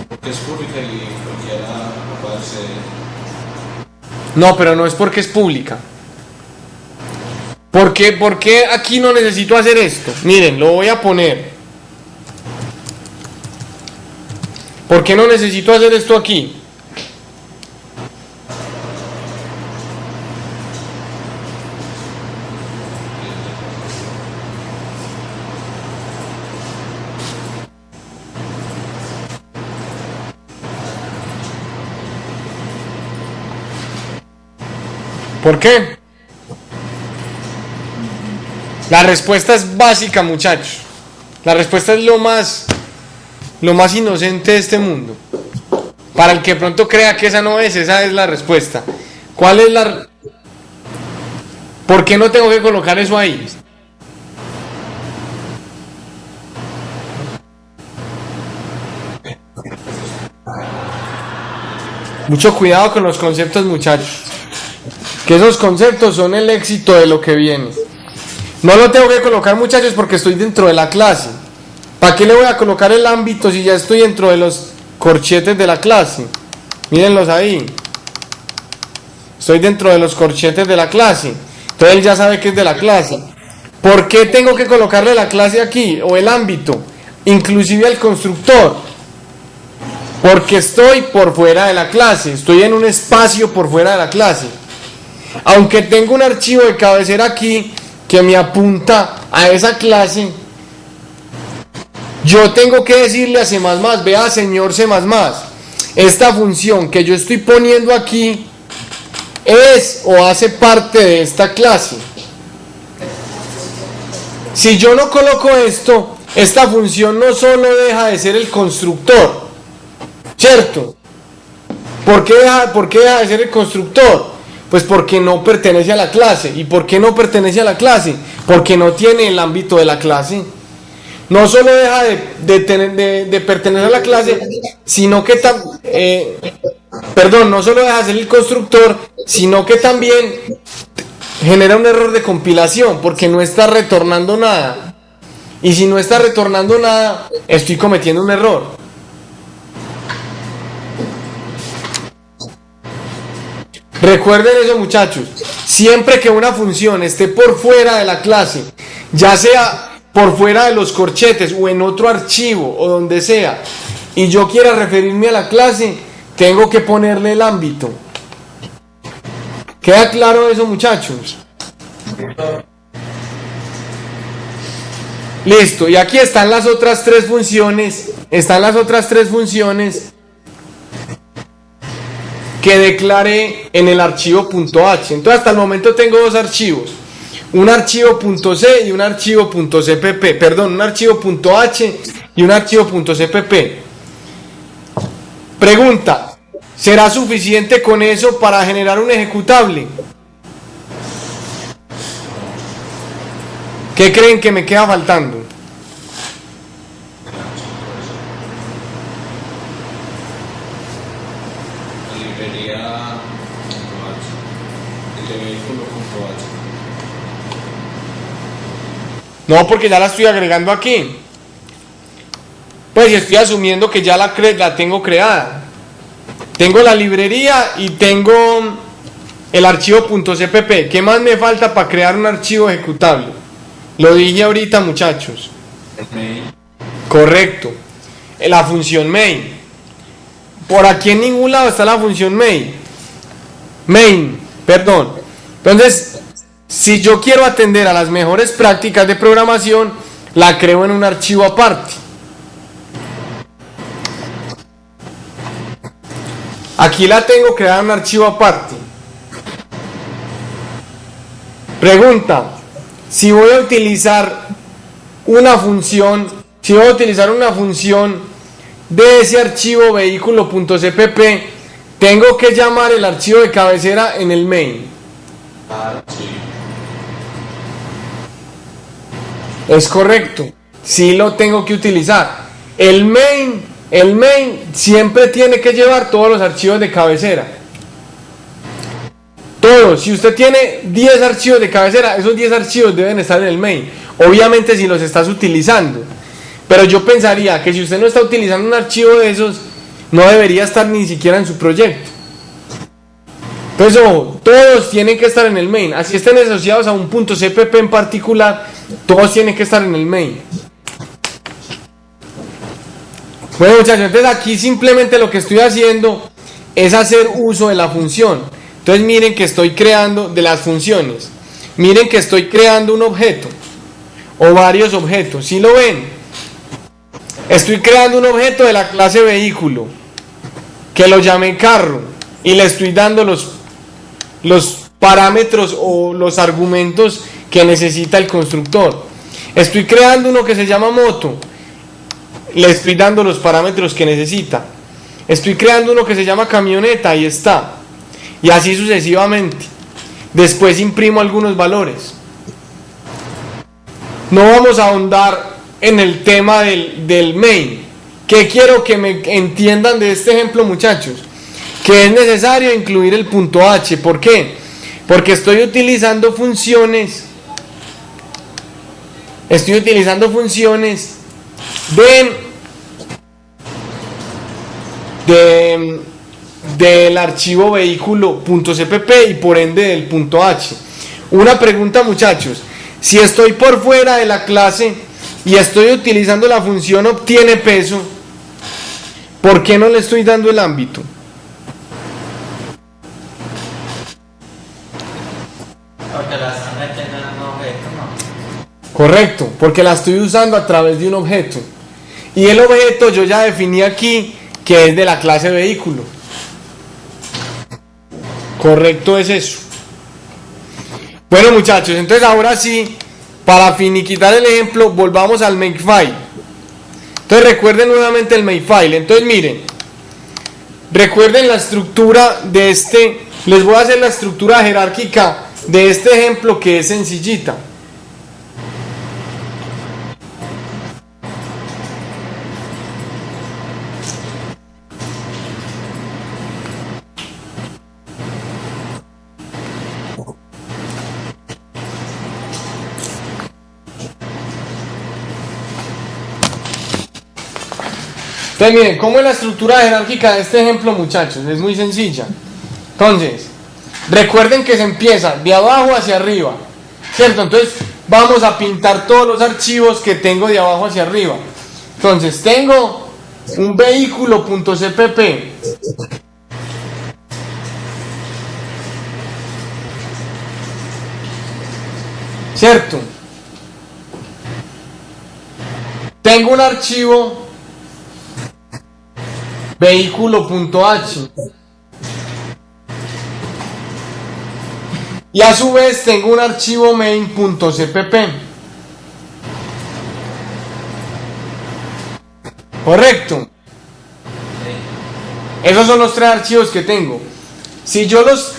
Porque es pública y cualquiera puede acceder. No, pero no es porque es pública. ¿Por qué aquí no necesito hacer esto? Miren, lo voy a poner. ¿Por qué no necesito hacer esto aquí? ¿Por qué? La respuesta es básica, muchachos. La respuesta es lo más inocente de este mundo. Para el que de pronto crea que esa no es, esa es la respuesta. ¿Cuál es la? ¿Por qué no tengo que colocar eso ahí? Mucho cuidado con los conceptos, muchachos. Que esos conceptos son el éxito de lo que viene. No lo tengo que colocar, muchachos, porque estoy dentro de la clase. ¿Para qué le voy a colocar el ámbito si ya estoy dentro de los corchetes de la clase? Mírenlos ahí. Estoy dentro de los corchetes de la clase. Entonces él ya sabe que es de la clase. ¿Por qué tengo que colocarle la clase aquí? O el ámbito. Inclusive el constructor. Porque estoy por fuera de la clase. Estoy en un espacio por fuera de la clase. Aunque tengo un archivo de cabecera aquí que me apunta a esa clase, yo tengo que decirle a C++, vea señor C++, esta función que yo estoy poniendo aquí es o hace parte de esta clase. Si yo no coloco esto, esta función no solo deja de ser el constructor, ¿cierto? ¿Por qué deja de ser el constructor? Pues porque no pertenece a la clase. ¿Y por qué no pertenece a la clase? Porque no tiene el ámbito de la clase. No solo deja de pertenecer a la clase, sino que no solo deja de ser el constructor, sino que también genera un error de compilación, porque no está retornando nada. Y si no está retornando nada, estoy cometiendo un error. Recuerden eso, muchachos. Siempre que una función esté por fuera de la clase, ya sea por fuera de los corchetes o en otro archivo o donde sea, y yo quiera referirme a la clase, tengo que ponerle el ámbito. ¿Queda claro eso, muchachos? Listo, y aquí están las otras tres funciones. Que declaré en el archivo .h. Entonces hasta el momento tengo dos archivos, un archivo .c y un archivo .cpp, perdón, un archivo .h y un archivo .cpp. Pregunta, ¿será suficiente con eso para generar un ejecutable? ¿Qué creen que me queda faltando? No, porque ya la estoy agregando aquí. Pues estoy asumiendo que ya la tengo creada. Tengo la librería y tengo el archivo .cpp. ¿Qué más me falta para crear un archivo ejecutable? Lo dije ahorita, muchachos. Correcto. La función main. Por aquí en ningún lado está la función main. Entonces, si yo quiero atender a las mejores prácticas de programación, la creo en un archivo aparte. Aquí la tengo creada en un archivo aparte. Pregunta, si voy a utilizar una función, de ese archivo vehículo.cpp, tengo que llamar el archivo de cabecera en el main. Es correcto, sí lo tengo que utilizar. El main siempre tiene que llevar todos los archivos de cabecera. Todos. Si usted tiene 10 archivos de cabecera, esos 10 archivos deben estar en el main. Obviamente si los estás utilizando. Pero yo pensaría que si usted no está utilizando un archivo de esos, no debería estar ni siquiera en su proyecto. Entonces, ojo, todos tienen que estar en el main. Así estén asociados a un .cpp en particular, todos tienen que estar en el main. Bueno, muchachos, entonces aquí simplemente lo que estoy haciendo es hacer uso de la función. Entonces miren que estoy creando de las funciones. Miren que estoy creando un objeto o varios objetos. ¿Sí lo ven? Estoy creando un objeto de la clase vehículo que lo llamé carro y le estoy dando los parámetros o los argumentos que necesita el constructor. Estoy creando uno que se llama moto, le estoy dando los parámetros que necesita. Estoy creando uno que se llama camioneta, ahí está. Y así sucesivamente. Después imprimo algunos valores. No vamos a ahondar en el tema del main. ¿Qué quiero que me entiendan de este ejemplo, muchachos? Que es necesario incluir el punto H. ¿Por qué? Porque estoy utilizando funciones del archivo vehículo.cpp y por ende del punto H. Una pregunta, muchachos: si estoy por fuera de la clase y estoy utilizando la función obtiene peso, ¿por qué no le estoy dando el ámbito? Porque la están metiendo en un objeto, ¿no? Correcto, porque la estoy usando a través de un objeto. Y el objeto yo ya definí aquí que es de la clase vehículo. Correcto es eso. Bueno, muchachos, entonces ahora sí, para finiquitar el ejemplo, volvamos al makefile. Entonces recuerden nuevamente el makefile. Entonces miren, recuerden la estructura de este. Les voy a hacer la estructura jerárquica de este ejemplo que es sencillita. Entonces miren, ¿cómo es la estructura jerárquica de este ejemplo, muchachos? Es muy sencilla. Entonces, recuerden que se empieza de abajo hacia arriba, ¿cierto? Entonces, vamos a pintar todos los archivos que tengo de abajo hacia arriba. Entonces, tengo un vehículo.cpp, ¿cierto? Tengo un archivo vehículo.h y a su vez tengo un archivo main.cpp. Correcto. Esos son los tres archivos que tengo. Si yo los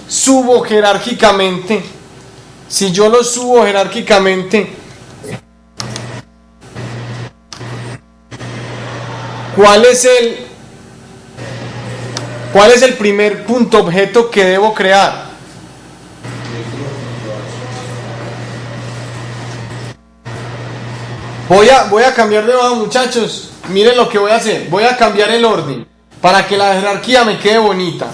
subo jerárquicamente, ¿cuál es el primer punto objeto que debo crear? Voy a cambiar de nuevo, muchachos. Miren lo que voy a hacer. Voy a cambiar el orden para que la jerarquía me quede bonita.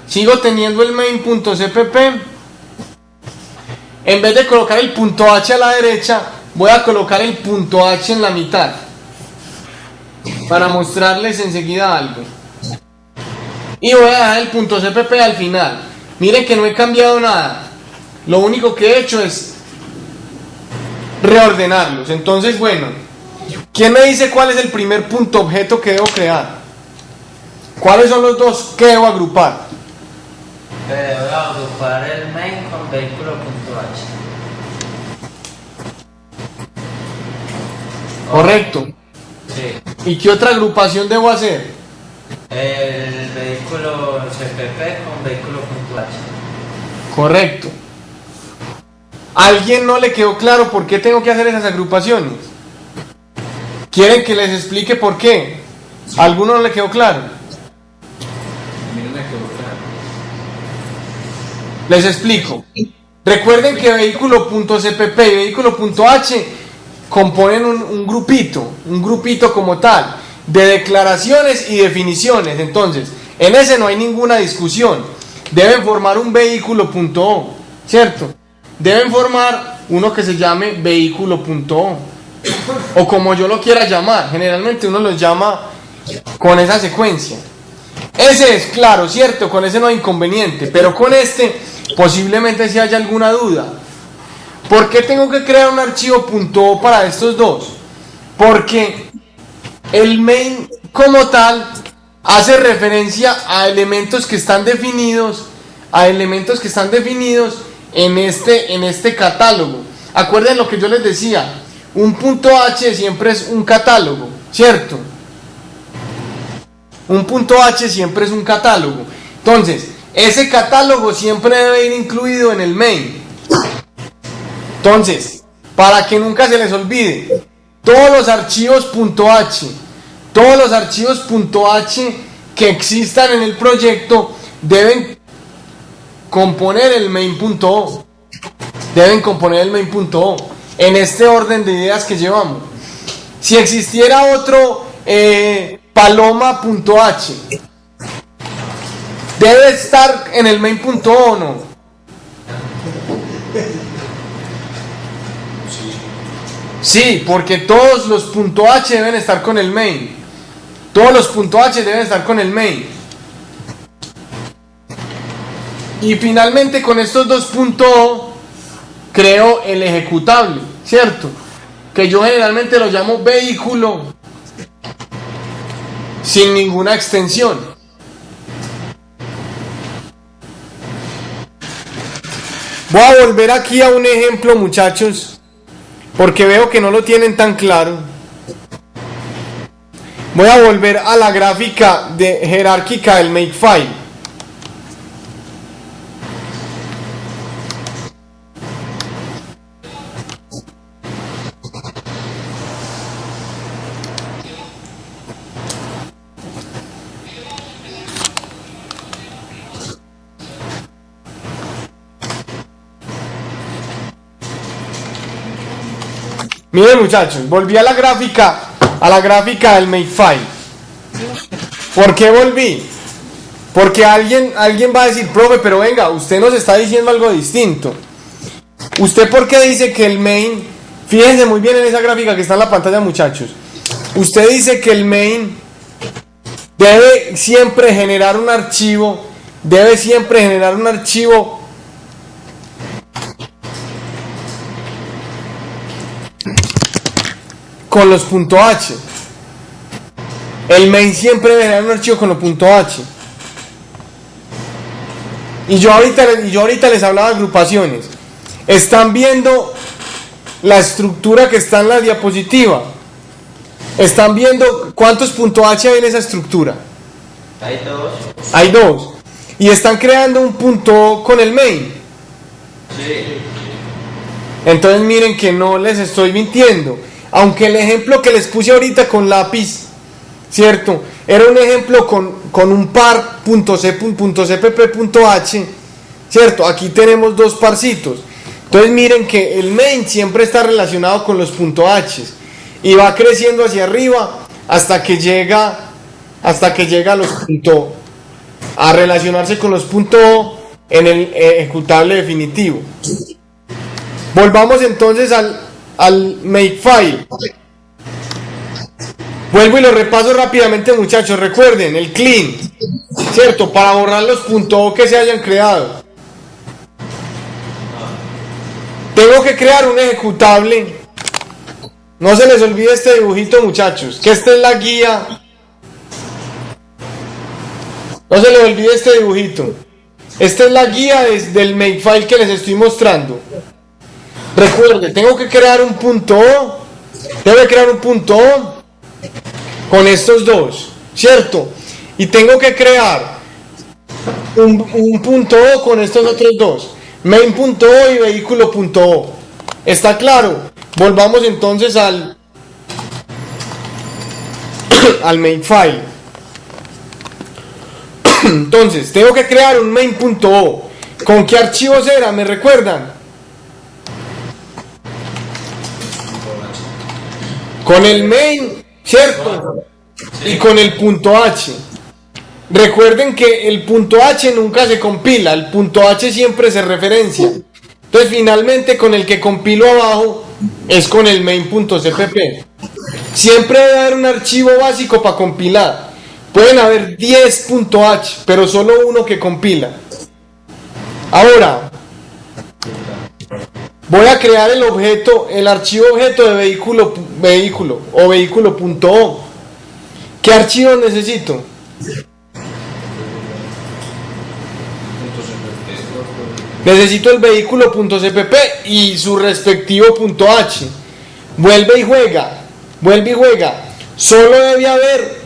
Sigo teniendo el main.cpp. En vez de colocar el punto H a la derecha, voy a colocar el punto H en la mitad, para mostrarles enseguida algo. Y voy a dejar el punto .cpp al final. Miren que no he cambiado nada. Lo único que he hecho es reordenarlos. Entonces, bueno, ¿quién me dice cuál es el primer punto objeto que debo crear? ¿Cuáles son los dos que debo agrupar? Pero voy a agrupar el main con vehículo.h. Correcto. Sí. ¿Y qué otra agrupación debo hacer? El vehículo CPP con vehículo.h. Correcto. ¿A alguien no le quedó claro por qué tengo que hacer esas agrupaciones? ¿Quieren que les explique por qué? ¿A alguno no le quedó claro? Miren me quedó claro. Les explico. Recuerden que vehículo.cpp y vehículo.h componen un grupito como tal, de declaraciones y definiciones. Entonces, en ese no hay ninguna discusión. Deben formar un vehículo.o, ¿cierto? Deben formar uno que se llame vehículo.o, o como yo lo quiera llamar. Generalmente uno los llama con esa secuencia. Ese es claro, ¿cierto? Con ese no hay inconveniente, pero con este posiblemente si haya alguna duda. ¿Por qué tengo que crear un archivo .o para estos dos? Porque el main como tal hace referencia a elementos que están definidos, en este catálogo. Acuerden lo que yo les decía, un .h siempre es un catálogo, ¿cierto? Un .h siempre es un catálogo. Entonces, ese catálogo siempre debe ir incluido en el main. Entonces, para que nunca se les olvide, todos los archivos .h que existan en el proyecto deben componer el main.o. En este orden de ideas que llevamos. Si existiera otro paloma.h, ¿debe estar en el main.o o no? Sí, porque todos los .h deben estar con el main. Todos los .h deben estar con el main. Y finalmente con estos dos .o creo el ejecutable, ¿cierto? Que yo generalmente lo llamo vehículo sin ninguna extensión. Voy a volver aquí a un ejemplo, muchachos, porque veo que no lo tienen tan claro. Voy a volver a la gráfica jerárquica del Makefile. Miren, muchachos, volví a la gráfica del Makefile. ¿Por qué volví? Porque alguien va a decir, profe, pero venga, usted nos está diciendo algo distinto. ¿Usted por qué dice que el main, fíjense muy bien en esa gráfica que está en la pantalla, muchachos, usted dice que el main debe siempre generar un archivo con los .h. El main siempre debe generar un archivo con los .h. Y yo ahorita les hablaba de agrupaciones. ¿Están viendo la estructura que está en la diapositiva? ¿Están viendo cuántos .h hay en esa estructura? Hay dos. Y están creando un .o con el main. Sí. Entonces miren que no les estoy mintiendo. Aunque el ejemplo que les puse ahorita con lápiz, ¿cierto? Era un ejemplo con un par .cpp.h, ¿cierto? Aquí tenemos dos parcitos. Entonces miren que el main siempre está relacionado con los .h y va creciendo hacia arriba hasta que llega a los a relacionarse con los .o en el ejecutable definitivo. Volvamos entonces al Makefile. Vuelvo y lo repaso rápidamente, muchachos. Recuerden el clean, ¿cierto? Para borrar los .o que se hayan creado. Tengo que crear un ejecutable. No se les olvide este dibujito, muchachos, que esta es la guía. No se les olvide este dibujito. esta es la guía del makefile que les estoy mostrando. Recuerde, tengo que crear un punto O, con estos dos, ¿cierto? Y tengo que crear un punto O con estos otros dos, main.o y vehículo.o. ¿Está claro? Volvamos entonces al makefile. Entonces, tengo que crear un main.o. ¿Con qué archivos era? ¿Me recuerdan? Con el main, ¿cierto? Y con el punto H. Recuerden que el punto H nunca se compila, el punto H siempre se referencia. Entonces, finalmente, con el que compilo abajo es con el main.cpp. Siempre debe haber un archivo básico para compilar. Pueden haber 10.h, pero solo uno que compila. Ahora, voy a crear el archivo objeto de vehículo o vehículo.o. ¿Qué archivo necesito? Necesito el vehículo.cpp y su respectivo .h. Vuelve y juega. Solo debe haber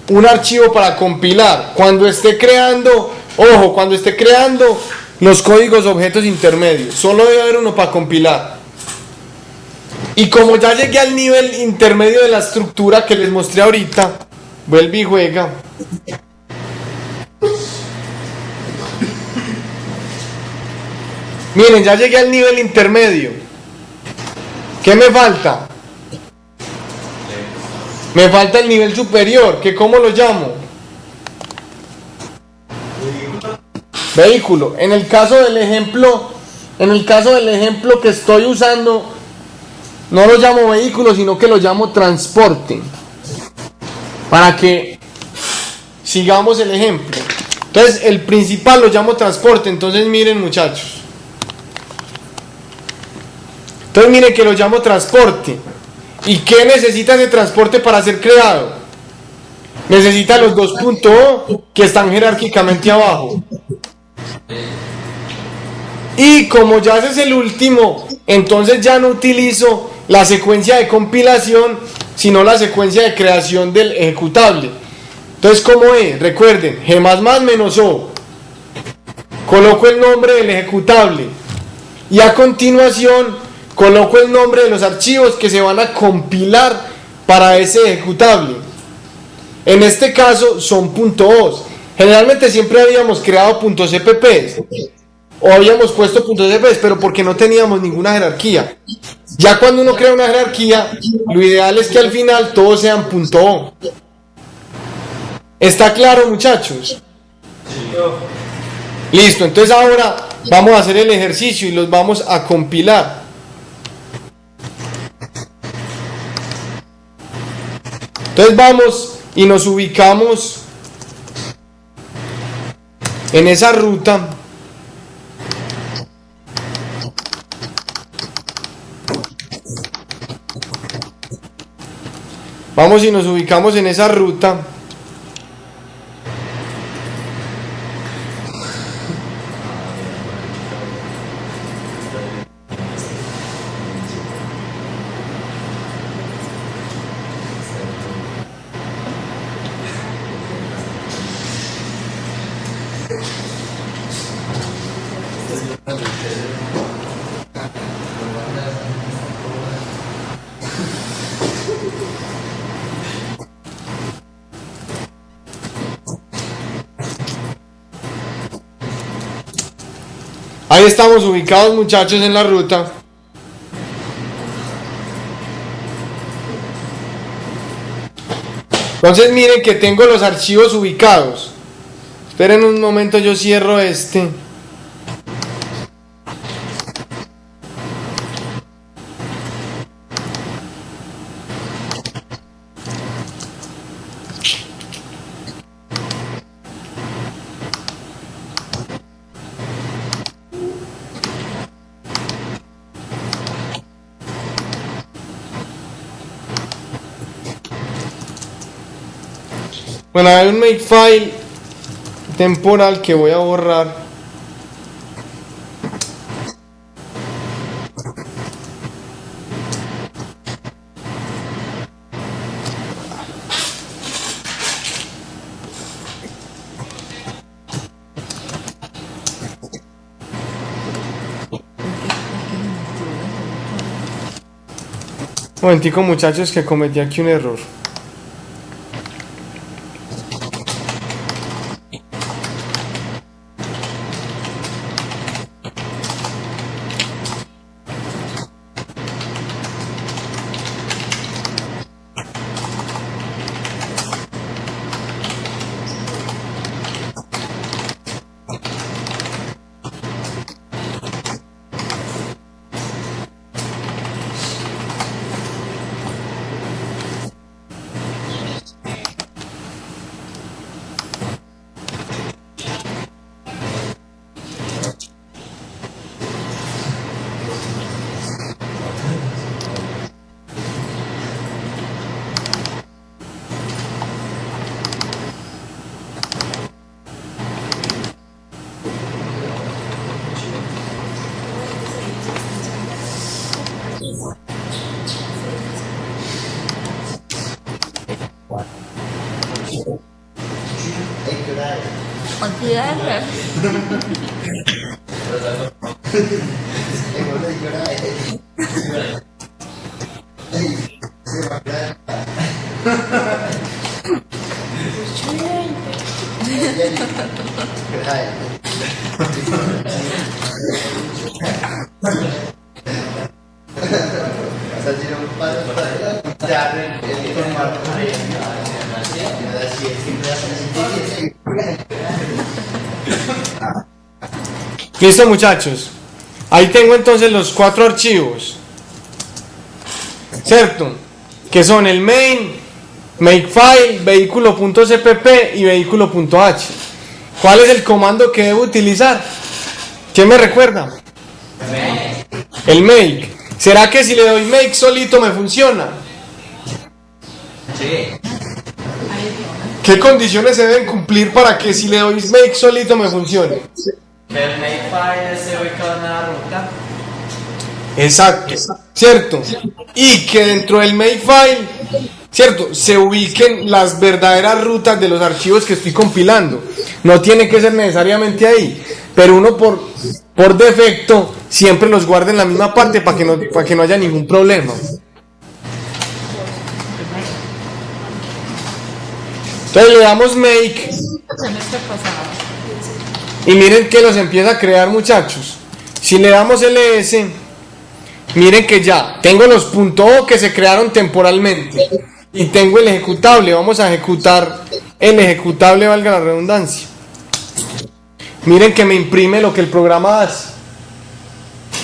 un archivo para compilar. Cuando esté creando los códigos objetos intermedios, solo debe haber uno para compilar. Y como ya llegué al nivel intermedio de la estructura que les mostré ahorita, vuelve y juega. Miren, ya llegué al nivel intermedio. ¿Qué me falta? Me falta el nivel superior, que ¿cómo lo llamo? Vehículo. En el caso del ejemplo que estoy usando, no lo llamo vehículo, sino que lo llamo transporte. Para que sigamos el ejemplo. Entonces, el principal lo llamo transporte. Entonces, miren, muchachos. Entonces, miren que lo llamo transporte. ¿Y qué necesita ese transporte para ser creado? Necesita los dos .o que están jerárquicamente abajo. Y como ya ese es el último, entonces ya no utilizo la secuencia de compilación, sino la secuencia de creación del ejecutable. Entonces, ¿cómo es? Recuerden, G++ -o. Coloco el nombre del ejecutable. Y a continuación coloco el nombre de los archivos que se van a compilar para ese ejecutable. En este caso son .os. Generalmente siempre habíamos creado .cpp o habíamos puesto .cpp, pero porque no teníamos ninguna jerarquía. Ya cuando uno crea una jerarquía, lo ideal es que al final todos sean .o. ¿Está claro, muchachos? Listo, entonces ahora vamos a hacer el ejercicio y los vamos a compilar. Entonces vamos y nos ubicamos en esa ruta. Vamos y nos ubicamos en esa ruta. Ahí estamos ubicados, muchachos, en la ruta. Entonces miren que tengo los archivos ubicados. Esperen un momento, yo cierro este. Bueno, hay un makefile temporal que voy a borrar. Momentico, muchachos, que cometí aquí un error. Olvídate. Listo, muchachos. Ahí tengo entonces los 4 archivos, ¿cierto? Que son el main, makefile, vehículo.cpp y vehículo.h. ¿Cuál es el comando que debo utilizar? ¿Quién me recuerda? El make. ¿Será que si le doy make solito me funciona? Sí. ¿Qué condiciones se deben cumplir para que si le doy make solito me funcione? Que el makefile esté ubicado en la ruta. Exacto, ¿cierto? Y que dentro del makefile, ¿cierto?, se ubiquen las verdaderas rutas de los archivos que estoy compilando. No tiene que ser necesariamente ahí, pero uno por defecto siempre los guarda en la misma parte para que no haya ningún problema. Entonces le damos make y miren que los empieza a crear, muchachos. Si le damos ls, miren que ya tengo los .o que se crearon temporalmente y tengo el ejecutable. Vamos a ejecutar el ejecutable, valga la redundancia. Miren que me imprime lo que el programa hace.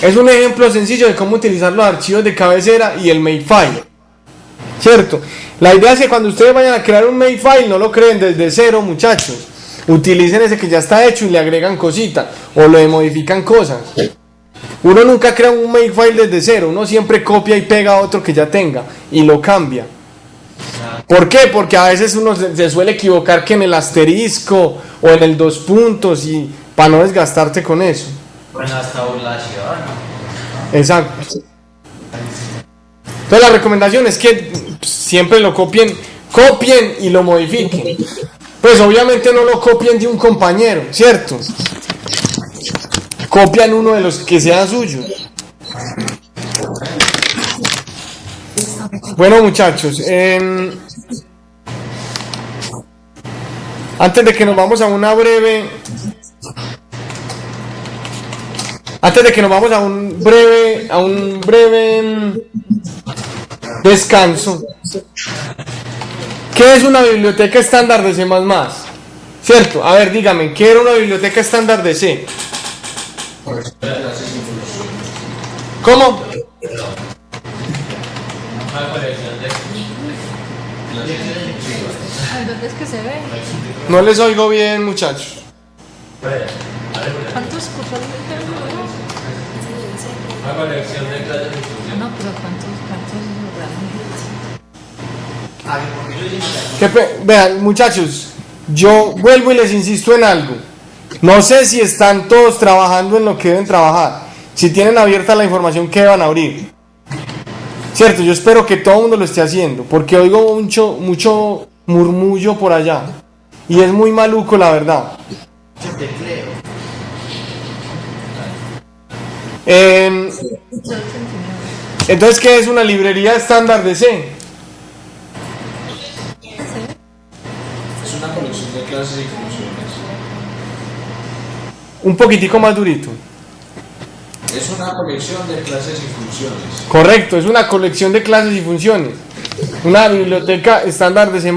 Es un ejemplo sencillo de cómo utilizar los archivos de cabecera y el makefile, ¿cierto? La idea es que cuando ustedes vayan a crear un makefile no lo creen desde cero, muchachos. Utilicen ese que ya está hecho y le agregan cositas o le modifican cosas. Uno nunca crea un makefile desde cero, uno siempre copia y pega otro que ya tenga y lo cambia. ¿Por qué? Porque a veces uno se suele equivocar que en el asterisco o en el 2 puntos y para no desgastarte con eso. Bueno, hasta ovulación. Exacto. Entonces la recomendación es que siempre lo copien y lo modifiquen. Pues obviamente no lo copien de un compañero, ¿cierto? Copian uno de los que sea suyo. Bueno, muchachos, antes de que nos vamos a un breve descanso. ¿Qué es una biblioteca estándar de C++? ¿Cierto? A ver, dígame, ¿qué era una biblioteca estándar de C? ¿Cómo? ¿Dónde es que se ve? No les oigo bien, muchachos. ¿Cuántos cursos Una colección de clases de instrucción. No, pero ¿cuántos realmente? Vean, muchachos, yo vuelvo y les insisto en algo. No sé si están todos trabajando en lo que deben trabajar, si tienen abierta la información que van a abrir. Cierto, yo espero que todo el mundo lo esté haciendo, porque oigo mucho murmullo por allá. Y es muy maluco, la verdad. Entonces, ¿qué es una librería estándar de C? Es una colección de clases y funciones. Un poquitico más durito. Es una colección de clases y funciones. Correcto, es una colección de clases y funciones. Una biblioteca estándar de C++.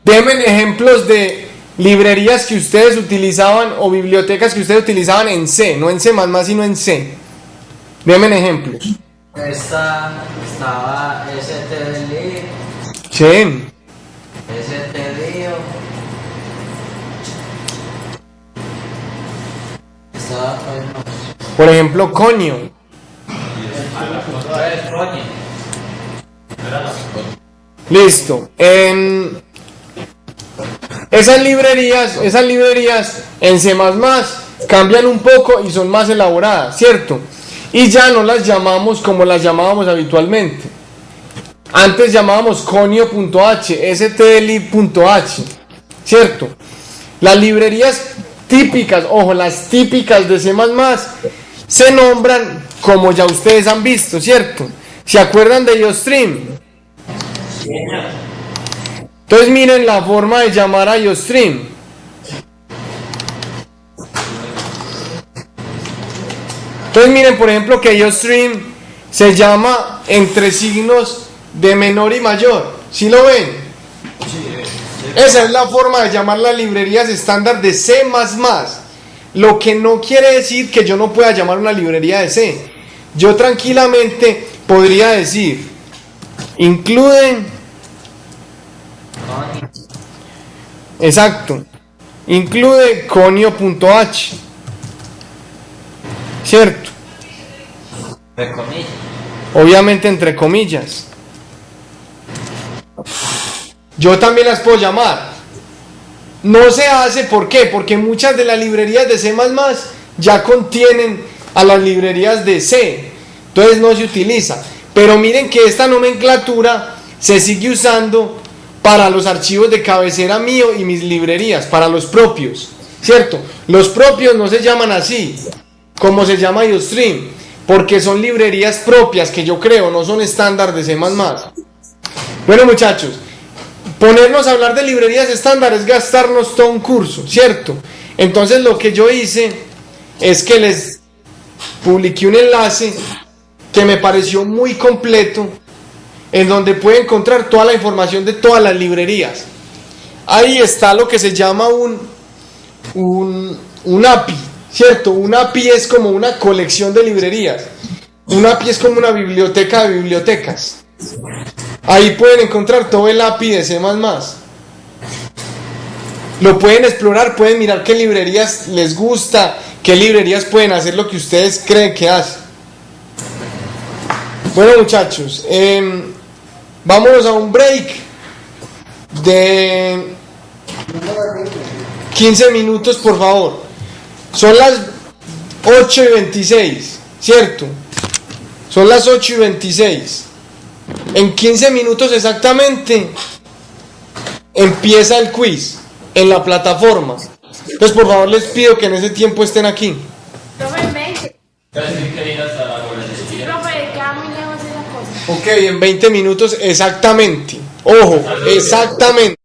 Denme ejemplos de librerías que ustedes utilizaban o bibliotecas que ustedes utilizaban en C, no en C++, sino en C. Denme ejemplos. Estaba STD, Sí. STD, estaba Por ejemplo, Conio. Listo. Esas librerías en C++ cambian un poco y son más elaboradas, ¿cierto? Y ya no las llamamos como las llamábamos habitualmente. Antes llamábamos conio.h, stli.h, ¿cierto? Las librerías típicas, ojo, las típicas de C++ se nombran como ya ustedes han visto, ¿cierto? ¿Se acuerdan de IOStream? Entonces miren la forma de llamar a IOStream. Entonces miren, por ejemplo, que IOStream se llama entre signos de menor y mayor. ¿Sí lo ven? Esa es la forma de llamar las librerías estándar de C++. Lo que no quiere decir que yo no pueda llamar una librería de C. Yo tranquilamente podría decir include, exacto, include conio.h, ¿cierto? de comillas. Obviamente entre comillas. Yo también las puedo llamar. No se hace, ¿por qué? Porque muchas de las librerías de C++ ya contienen a las librerías de C, entonces no se utiliza. Pero miren que esta nomenclatura se sigue usando para los archivos de cabecera mío y mis librerías, para los propios, ¿cierto? Los propios no se llaman así, como se llama IOStream, porque son librerías propias que yo creo, no son estándar de C++. Bueno, muchachos, ponernos a hablar de librerías estándar es gastarnos todo un curso, ¿cierto? Entonces lo que yo hice es que les publiqué un enlace que me pareció muy completo, en donde puede encontrar toda la información de todas las librerías. Ahí está lo que se llama un API, ¿cierto? Un API es como una colección de librerías. Un API es como una biblioteca de bibliotecas. Ahí pueden encontrar todo el API de C++. Lo pueden explorar, pueden mirar qué librerías les gusta, qué librerías pueden hacer lo que ustedes creen que hacen. Bueno, muchachos, vámonos a un break de 15 minutos, por favor. Son las 8:26, ¿cierto? Son las 8:26. En 15 minutos exactamente empieza el quiz en la plataforma. Entonces, por favor, les pido que en ese tiempo estén aquí. Profe, 20. Casi que ir hasta la colección. Profe, queda muy lejos esa cosa. Ok, en 20 minutos exactamente. Ojo, exactamente.